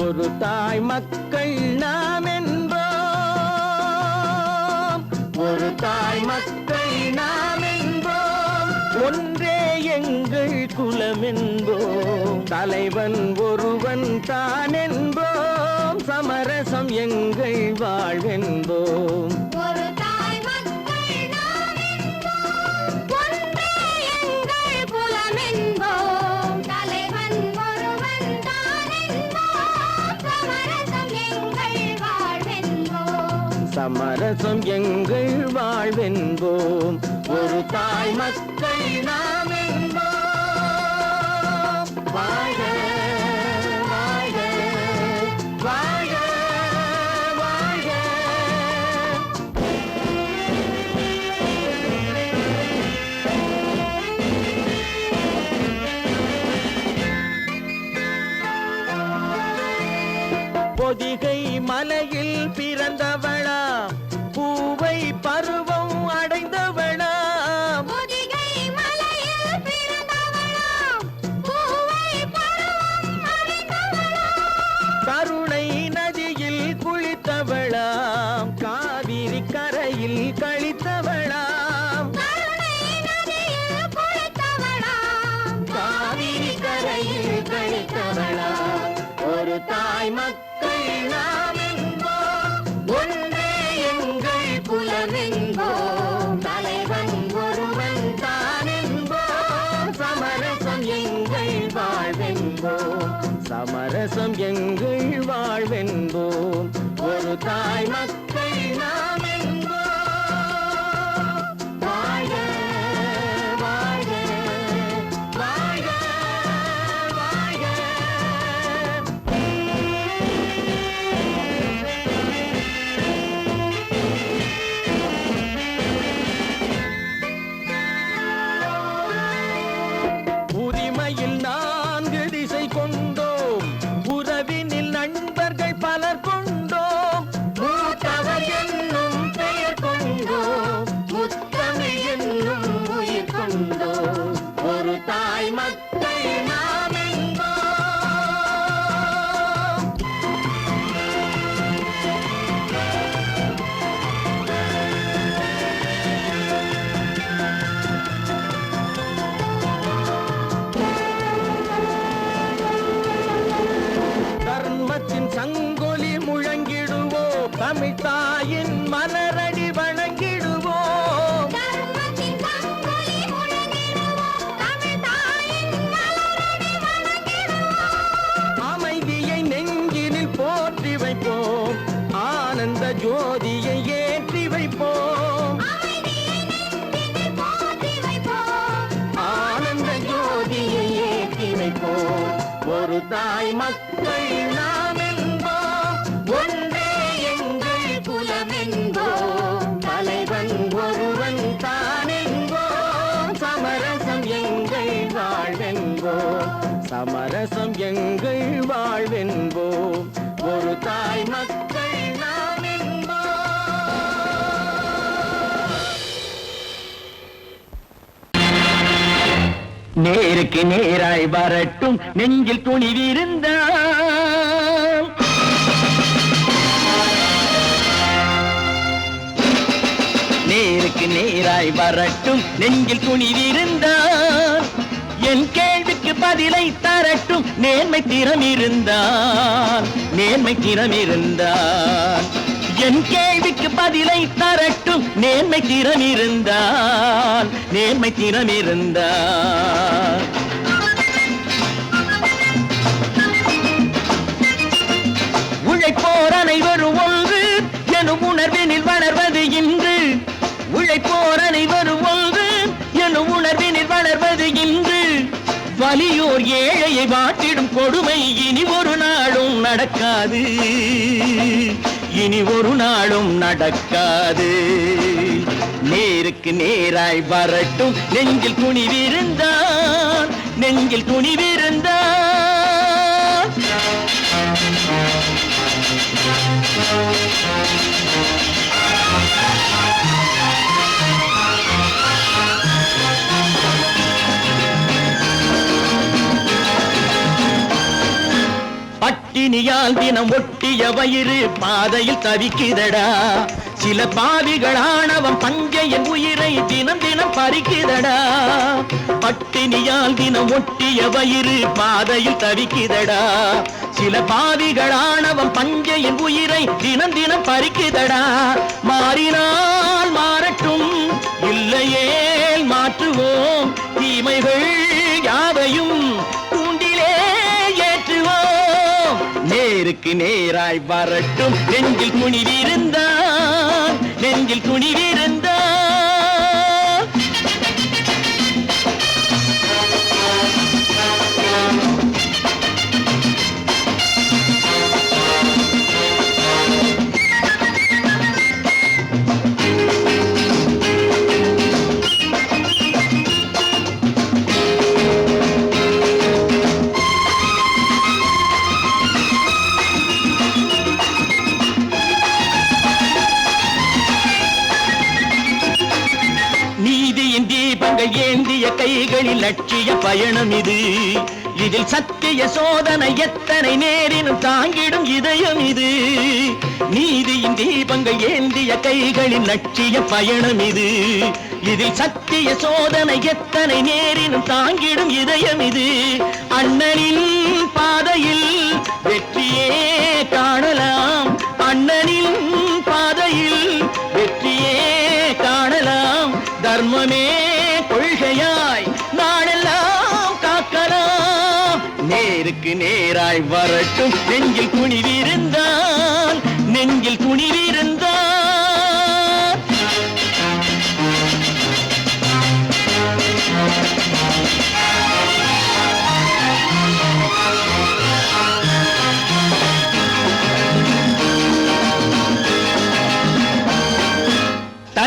ஒரு தாய் மக்கள் நாம் என்போம், ஒரு தாய் மக்கள் நாம் என்போம். ஒன்றே எங்கள் குலம் என்போம், தலைவன் ஒருவன் தான் என்போம். சமரசம் எங்கள் வாழ்வென்போம். ஒரு தாய் மக்கள் நாம் என்போம், ஒன்றே எங்கள் குலம் என்போம். தலைவன் ஒருவன் தான் என்போம். சமரசம் எங்கள் வாழ்வென்போம். சமரசம் எங்கள் வாழ்வென்போம். ஒரு தாய் மக்கள் நாம் என்போம். வாழ்க வாழ்க வாழ்க வாழ்க. பொதிகை மலையில் பிறந்தவளா, பூவை பருவம் அடைந்தவளா. பொதிகை மலையில் பிறந்தவளாம், பூவை பருவம் அடைந்தவளாம். கருணை நதியில் குளித்தவளாம், காவிரி கரையில் கழித்தவளாம். கருணை என்போம், ஒரு தாய் மக்கள் நாம் என்போம். வாழ்க வாழ்க வாழ்க வாழ்க. உரிமையில் 4 திசை கொண்டோம், உறவினில் நண்பர்கள் பலர் கொண்டோம், மூத்தவர் என்னும் பெயர் கொண்டோம், முத்தமிழ் என்னும் உயிர் கொண்டோம், ஒரு தாய் மக்கள் நாம் என்போம். தர்மத்தின் சங்கொலி முழங்கிடுவோம், தமிழ் தாயின் மலரடி வணங்கிடுவோம். அமைதியை நெஞ்சினில் போற்றி வைப்போம், ஆனந்த ஜோதியை ஏற்றி வைப்போம், ஆனந்த ஜோதியை ஏற்றி வைப்போம், ஒரு தாய் மக்கள் நாம் என்போம், ஒன்றே எங்கள் குலம் என்போம், தலைவன் ஒருவன் தான் என்போம், சமரசம் எங்கள் வாழ்வென்போம், சமரசம் எங்கள் வாழ்வென்போம், ஒரு தாய் மக்கள் நாம் என்போம். நேருக்கு நேராய் வரட்டும் நெஞ்சில் துணிவிருந்தால், நேருக்கு நேராய் வரட்டும் நெஞ்சில் துணிவிருந்தால், என் கேள்விக்கு பதிலை தரட்டும் நேர்மை திறம் இருந்தால், நேர்மை திறம் இருந்தால், என் கேள்விக்கு பதிலை தரட்டும் நேர்மை திறம் இருந்தால், நேர்மை திறம் இருந்தால். உழைப்போர் அனைவரும் ஒன்று எனும் உணர்வினில் வளர்வது இன்று, உழைப்போர் அனைவரும் ஒன்று எனும் உணர்வினில் வளர்வது இன்று, வலியோர் ஏழையை வாட்டிடும் கொடுமை இனி ஒரு நாளும் நடக்காது, இனி ஒரு நாளும் நடக்காது. நேருக்கு நேராய் வரட்டும் நெஞ்சில் துணிவிருந்தால், நெஞ்சில் துணிவிருந்தால். பட்டினியால் தினம் ஒட்டிய வயிறு பாதையில் தவிக்குதடா, சில பாவிகள் ஆணவம் பஞ்சையின் உயிரை தினம் தினம் பறிக்குதடா. பட்டினியால் தினம் ஒட்டிய வயிறு பாதையில் தவிக்குதடா, சில பாவிகள் ஆணவம் பஞ்சையின் உயிரை தினம் தினம் பறிக்குதடா. மாறினால் மாறட்டும், இல்லையேல் மாற்றுவோம், தீமைகள் யாவையும் தூண்டிலே ஏற்றுவோம். நேருக்கு நேராய் வரட்டும் நெஞ்சில் துணிவிருந்தால், நெஞ்சில் துணிவிருந்தால். தீபங்கள் ஏந்திய கைகளில் லட்சிய பயணம் இது, இதில் சத்திய சோதனை எத்தனை நேரினும் தாங்கிடும் இதயம் இது. நீதியின் தீபங்கள் ஏந்திய கைகளில் லட்சிய பயணம் இது, இதில் சத்திய சோதனை எத்தனை நேரினும் தாங்கிடும் இதயம் இது. அண்ணனின் பாதையில் வெற்றியே காணலாம், அண்ணனின் பாதையில் வெற்றியே காணலாம். தர்மமே கொள்கையாய் நாளெல்லாம் காக்கலாம். நேருக்கு நேராய் வரட்டும் நெஞ்சில் துணிவிருந்தால்,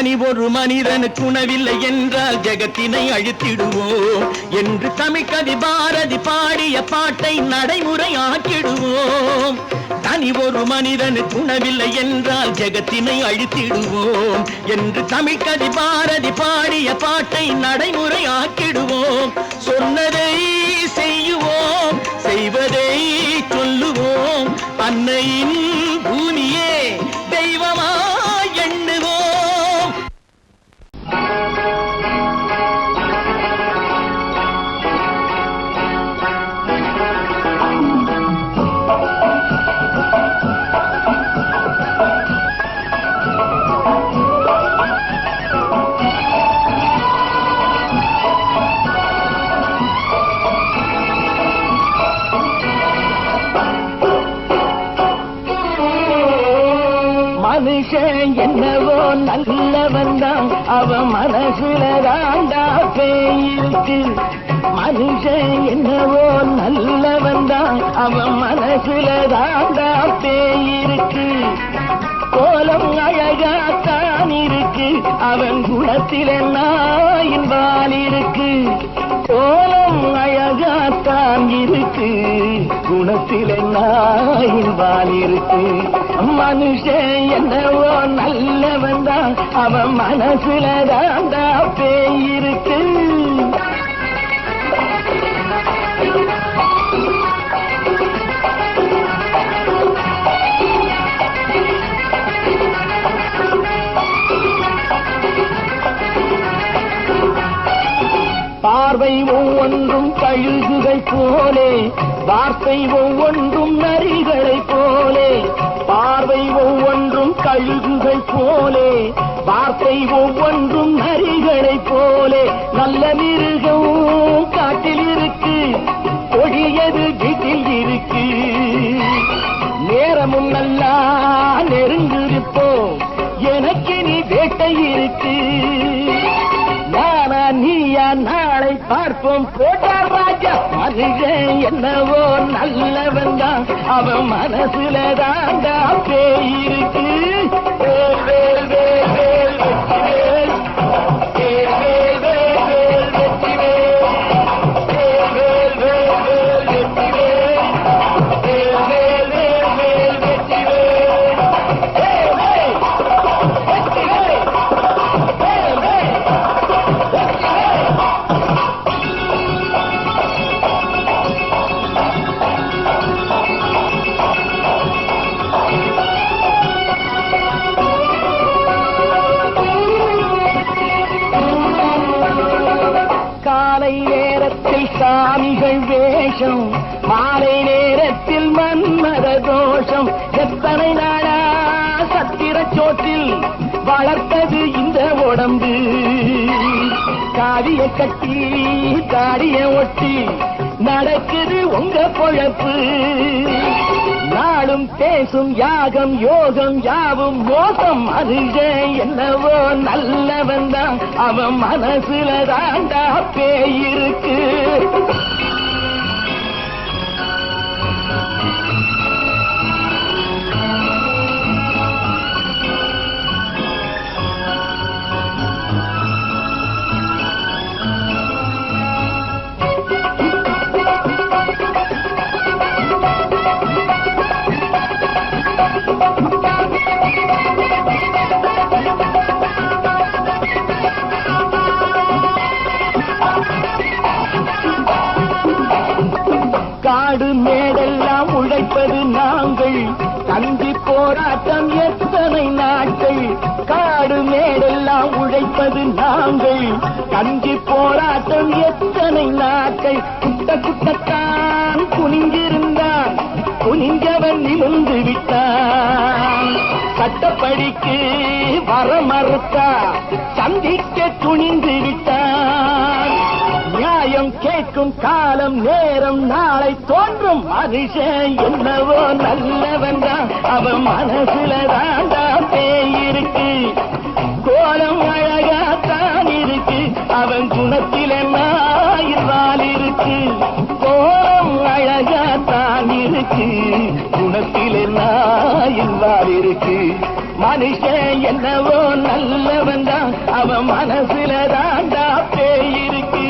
தனி ஒரு மனிதனுக்கு உணவில்லை என்றால் ஜெகத்தினை அழித்திடுவோம் என்று தமிழ்கவி பாரதி பாடிய பாட்டை நடைமுறையாக்கிடுவோம். தனி ஒரு மனிதனுக்கு உணவில்லை என்றால் ஜெகத்தினை அழித்திடுவோம் என்று தமிழ்கவி பாரதி பாடிய பாட்டை நடைமுறையாக்கிடுவோம். சொன்னதை செய்யுவோம், செய்வதை சொல்லுவோம், அன்னையின் பூமியே தெய்வமா எண்ணுவோம். மனுஷன் என்னவோ நல்லவன் தான், அவன் மனசுல தாண்டா பேயிருக்கு. மனுஷன் என்னவோ நல்லவன் தான், அவன் மனசுல தாண்டா பேயிருக்கு. கோலம் அழகாத்தான் இருக்கு, அவன் குணத்தில நாயின் வால் இருக்கு. கோலம் அழகாத்தான் இருக்கு, குணத்தில நாயின் வால் இருக்கு. மனுஷன் என்னவோ நல்லவன் தான், அவன் மனசுல தாண்டா பேயிருக்கு. பார்வை ஒவ்வொன்றும் கழுகுகை போலே, வார்த்தை ஒவ்வொன்றும் நரிகளை போலே. பார்வை ஒவ்வொன்றும் கழுகுகை போலே, வார்த்தை ஒவ்வொன்றும் நரிகளை போலே. நல்ல மிருகம் காட்டில் இருக்கு, கொடியது வீட்டில் இருக்கு. நேரமும் நல்லா நெருங்கிருப்போம், எனக்கு நீ வேட்டை இருக்கு. நானா நீயா நாளை பார்ப்போம் போட்டார் ராஜா. மனுஷன் என்னவோ நல்லவன் தான், அவன் மனசுல தாண்டா பேயிருக்கு. வேல் வேல் வேல் வேல் வெற்றிவேல், வேல் வேல் வேல் வேல் வெற்றிவேல், வேல் வேல் வேல் வேல் வெற்றிவேல், வேல் வேல் வேல் வேல் வெற்றிவேல், வேல் வேல் வெற்றிவேல், வேல் வேல். காலை நேரத்தில் சாமிகள் வேஷம், மாலை நேரத்தில் மன்மத தோஷம். எத்தனை நாளா சத்திர சோற்றில் வளர்த்தது இந்த உடம்பு. காவிய கட்டி தாடிய ஒட்டி நடக்குது உங்க பொழப்பு. நாளும் பேசும் யாகம் யோகம் யாவும் மோசம். மனுஷன் என்னவோ நல்லவன் தான், அவன் மனசுல தாண்டா பேயிருக்கு. காடு மேடெல்லாம் உழைப்பது நாங்கள், தந்தி போராட்டம் எத்தனை நாட்கள். காடு மேடெல்லாம் உழைப்பது நாங்கள், தந்தி போராட்டம் எத்தனை நாட்கள். குட்ட குட்டத்தான் குனிஞ்சிருந்தான், குனிஞ்சவன் நிமிர்ந்து விட்டான். சட்டப்படிக்கு வர மறுத்தா, சந்திக்க துணிந்து விட்டான். நியாயம் கேட்கும் காலம் நேரம் நாளை தோன்றும். மனுஷன் என்னவோ நல்லவன் தான், அவன் மனசுல தாண்டா பேயிருக்கு. கோலம் அழகாத்தான் இருக்கு, அவன் குணத்தில நாயில் இருக்கு. கோலம் அழகாத்தான் இருக்கு, குணத்தில நாயில் இருக்கு. மனுஷன் என்னவோ நல்லவன் தான், அவன் மனசுல தாண்டா பேய் இருக்கு.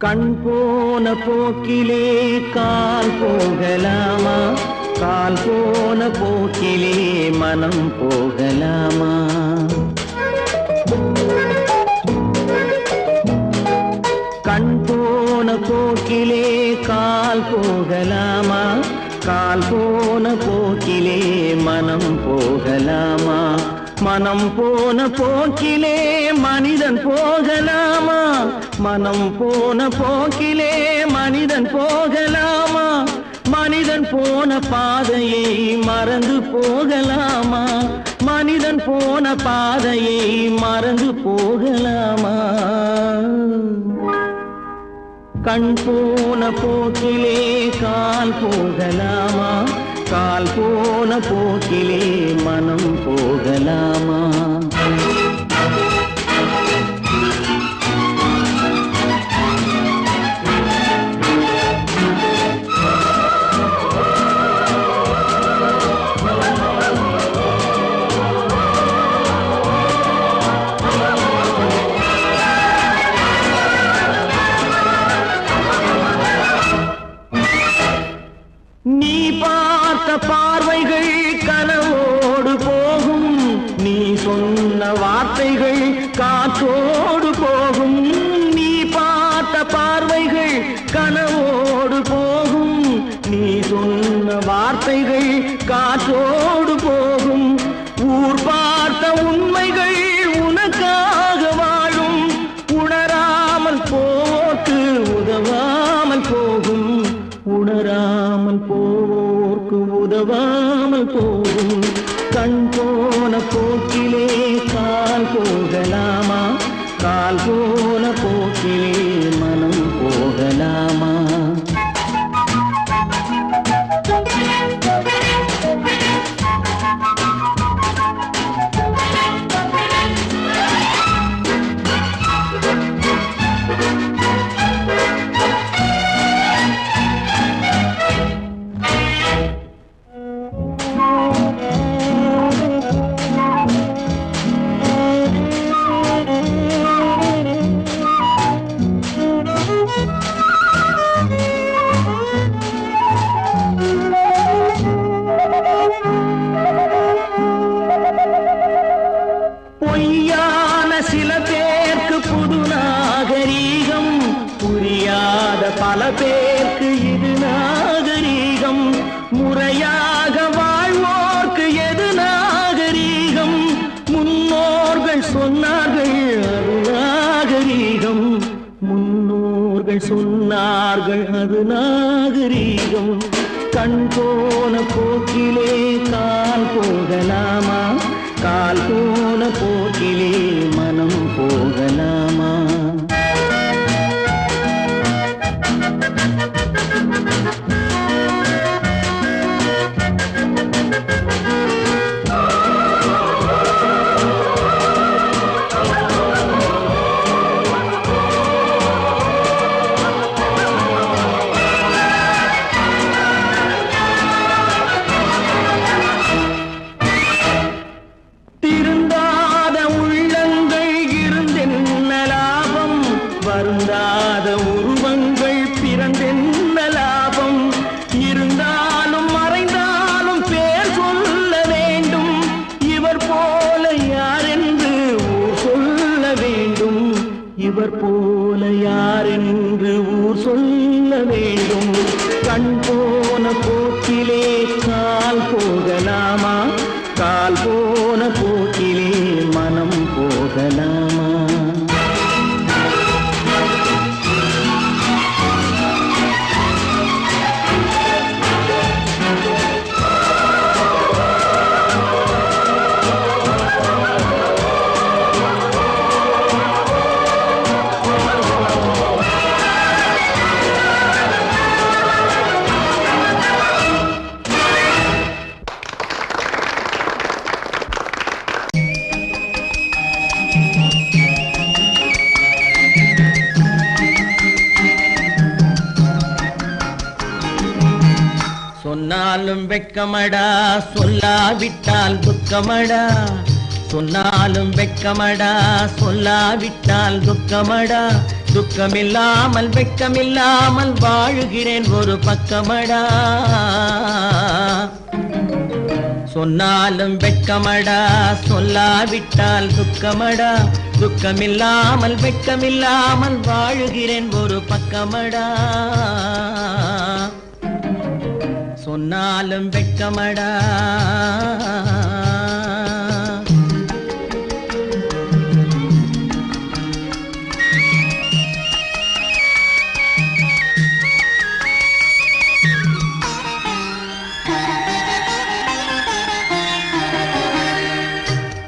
கண் போன போக்கிலே கால் போகலாமா, கால் போன போக்கிலே மனம் போகலாமா? கண் போன போக்கிலே கால் போகலாமா, கால் போன போக்கிலே மனம் போகலாமா? மனம் போன போக்கிலே மனிதன் போகலாமா, மனம் போன போக்கிலே மனிதன் போகலாமா? மனிதன் போன பாதையை மறந்து போகலாமா, மனிதன் போன பாதையை மறந்து போகலாமா? கண் போன போக்கிலே கால் போகலாமா, கால் போன போக்கிலே மனம் போகலாமா? நீ பார்த்த பார்வைகள் கனவோடு போகும், நீ சொன்ன வார்த்தைகள் காற்றோடு போகும். நீ பார்த்த பார்வைகள் கனவோடு போகும், நீ சொன்ன வார்த்தைகள் காற்றோடு போகும். ஊர் பார்த்த உண்மைகள் உனக்காக வாழும், உணராமல் போக்கு உதவாமல் போகும், உணராமல் போக்கு உதவாமல் போகும். கண் போன போக்கிலே கால் போகலாமா, கால் போன போக்கிலே மனம் போகலாமா? பொய்யான சில பேருக்கு புது நாகரீகம், புரியாத பல பேருக்கு இது நாகரீகம். முறையாக வாழ்வோர்க்கு எது நாகரீகம்? முன்னோர்கள் சொன்னார்கள் அது நாகரீகம், முன்னோர்கள் சொன்னார்கள் அது நாகரீகம். கண் போன போக்கிலே கால் போகலாமா, கால் போன போக்கிலே மனம் போகலாமா? சொன்னாலும் வெட்கமடா சொல்லாவிட்டால் துக்கமடா சொன்னாலும் வெட்கமடா சொல்லாவிட்டால் துக்கமடா துக்கமில்லாமல் வெட்கமில்லாமல் வாழுகிறேன் ஒரு பக்கமடா சொன்னாலும் வெட்கமடா சொல்லாவிட்டால் துக்கமடா துக்கமில்லாமல் வெட்கமில்லாமல் வாழுகிறேன் ஒரு பக்கமடா சொன்னாலும் வெட்கமடா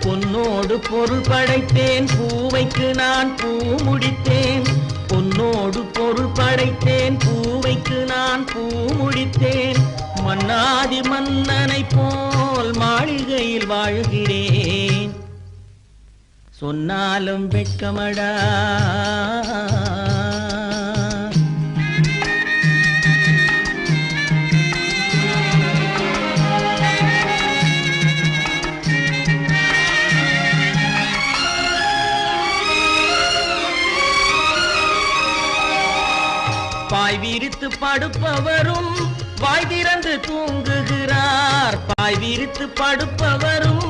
பொன்னோடு பொருள் படைத்தேன் பூவைக்கு நான் பூ முடித்தேன் பொன்னோடு பொருள் படைத்தேன் பூவைக்கு நான் பூ முடித்தேன் மன்னாதி மன்னனை போல் மாளிகையில் வாழ்கிறேன் சொன்னாலும் வெட்கமடா பாய் விரித்து படுப்பவரும் வாய் திறந்து தூங்குகிறார் பாய் விரித்து படுப்பவரும்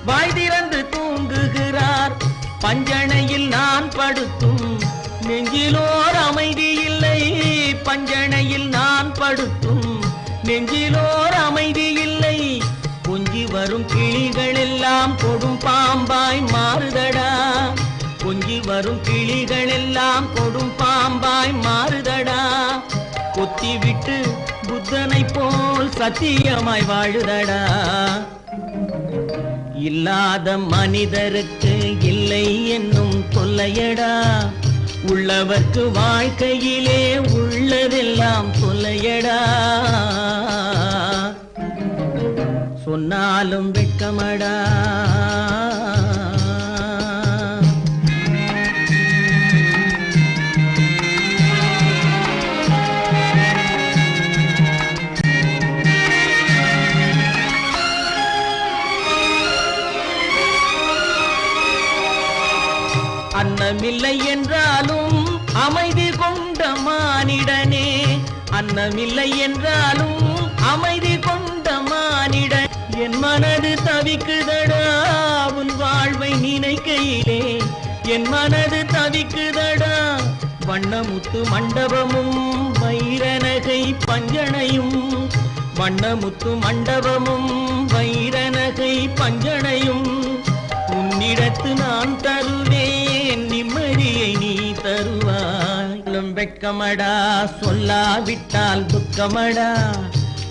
வாய் திறந்து தூங்குகிறார் பஞ்சணையில் நான் படுத்தும் நெஞ்சிலோர் அமைதி இல்லை பஞ்சணையில் நான் படுத்தும் நெஞ்சிலோர் அமைதி இல்லை கொஞ்சி வரும் கிளிகள் எல்லாம் கொடும் பாம்பாய் மாறுதடா கொஞ்சி வரும் கிளிகள் எல்லாம் கொடும் பாம்பாய் மாறுதடா கொத்தி விட்டு புத்தனை போல் சத்தியமாய் வாழுதடா இல்லாத மனிதருக்கு இல்லை என்னும் தொல்லையடா உள்ளவர்க்கு வாழ்க்கையிலே உள்ளதெல்லாம் தொல்லையடா சொன்னாலும் வெட்கமடா அன்னமில்லை என்றாலும் அமைதி கொண்ட மானிடனே அன்னமில்லை என்றாலும் அமைதி கொண்ட மானிடன் என் மனது தவிக்குதடா உன் வாழ்வை நினைக்கையிலே என் மனது தவிக்குதடா வண்ணமுத்து மண்டபமும் வைரநகை பஞ்சனையும் வண்ணமுத்து மண்டபமும் வைரநகை பஞ்சனையும் உன்னிடத்து நான் தருவேன் நிம்மதியை நீ தருவாய் வெட்கமடா சொல்லாவிட்டால் துக்கமடா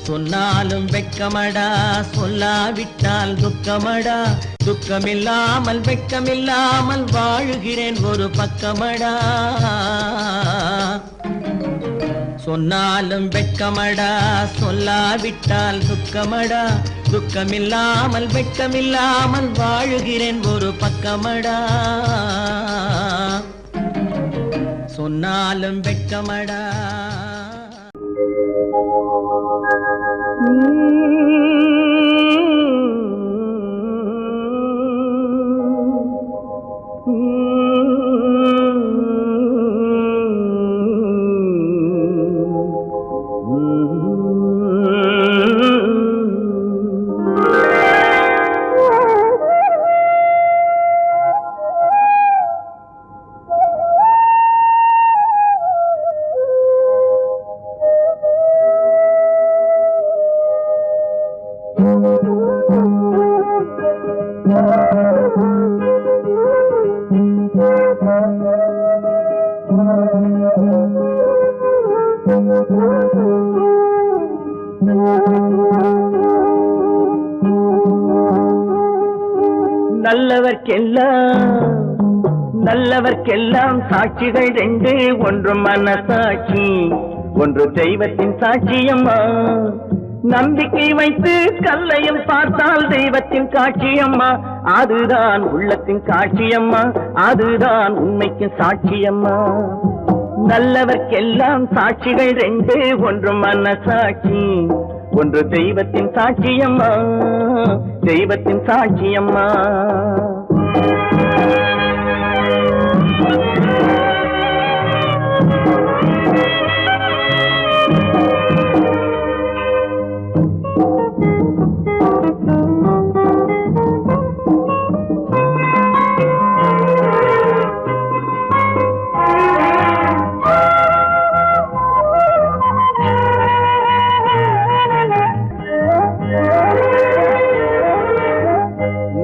சொன்னாலும் வெட்கமடா சொல்லாவிட்டால் துக்கமடா துக்கமில்லாமல் வெட்கமில்லாமல் வாழுகிறேன் ஒரு பக்கமடா சொன்னாலும் வெட்கமடா சொல்லாவிட்டால் துக்கமடா துக்கமில்லாமல் வெட்கமில்லாமல் வாழுகிறேன் ஒரு பக்கமடா சொன்னாலும் வெட்கமடா நல்லவர்க்கெல்லாம் சாட்சிகள் ரெண்டு ஒன்று மனசாட்சி ஒன்று தெய்வத்தின் சாட்சியம்மா நம்பிக்கை வைத்து கல்லையும் பார்த்தால் தெய்வத்தின் காட்சியம்மா அதுதான் உள்ளத்தின் காட்சியம்மா அதுதான் உண்மைக்கு சாட்சியம்மா நல்லவர்க்கெல்லாம் சாட்சிகள் ரெண்டு ஒன்று மனசாட்சி ஒன்று தெய்வத்தின் சாட்சியம்மா, தெய்வத்தின் சாட்சியம்மா.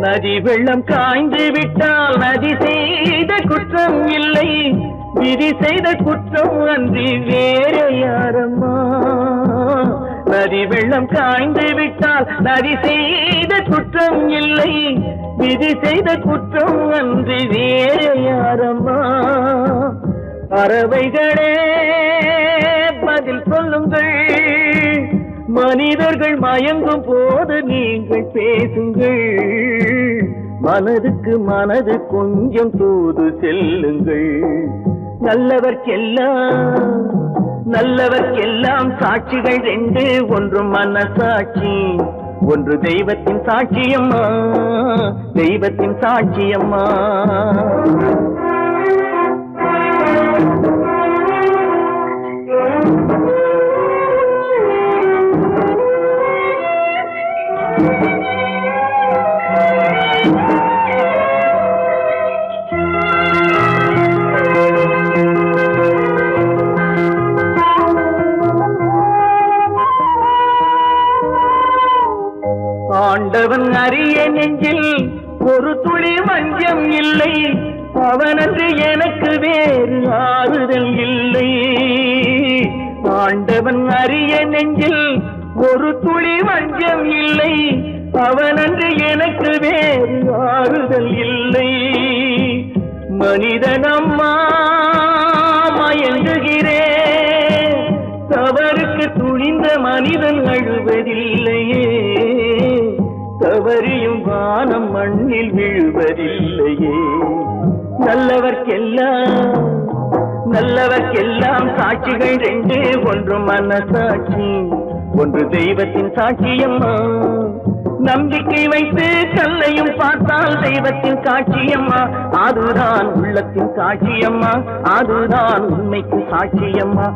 நதி வெள்ளம் காய்ந்து விட்டால் நதி செய்த குற்றம் இல்லை, விதி செய்த குற்றம் அன்றி வேறு யாரம்மா. நதி வெள்ளம் காய்ந்து விட்டால் நதி செய்த குற்றம் இல்லை, விதி செய்த குற்றம் அன்றி வேறு யாரம்மா. பறவைகளே பதில் சொல்லுங்கள், மனிதர்கள் மயங்கும் போது நீங்கள் பேசுங்கள், மனதுக்கு மனது கொஞ்சம் தூது செல்லுங்கள். நல்லவர்க்கெல்லாம் சாட்சிகள் ரெண்டு, ஒன்று மனசாட்சி, ஒன்று தெய்வத்தின் சாட்சியம்மா, தெய்வத்தின் சாட்சியம்மா. ஆண்டவன் அறிய நெஞ்சில் ஒரு துளி வஞ்சம் இல்லை, அவனன்று எனக்கு வேறு ஆறுதல் இல்லை. ஆண்டவன் அறிய நெஞ்சில் ஒரு துளி வஞ்சம் இல்லை, அவனன்று எனக்கு வேறு ஆறுதல் இல்லை. மனிதனம்மா மயங்குகிறேன், தவறுக்கு துணிந்த மனிதன் அழுவதில்லையே, தவறியும் வானம் மண்ணில் விழுவதில்லையே. நல்லவர்க்கெல்லாம் சாட்சிகள் ரெண்டு, ஒன்று மனசாட்சி, ஒன்று தெய்வத்தின் சாட்சியம்மா. நம்பிக்கை வைத்து கல்லையும் பார்த்தால் தெய்வத்தின் சாட்சியம்மா, அதுதான் உள்ளத்தின் சாட்சியம்மா, அதுதான் உண்மைக்கு சாட்சியம்மா.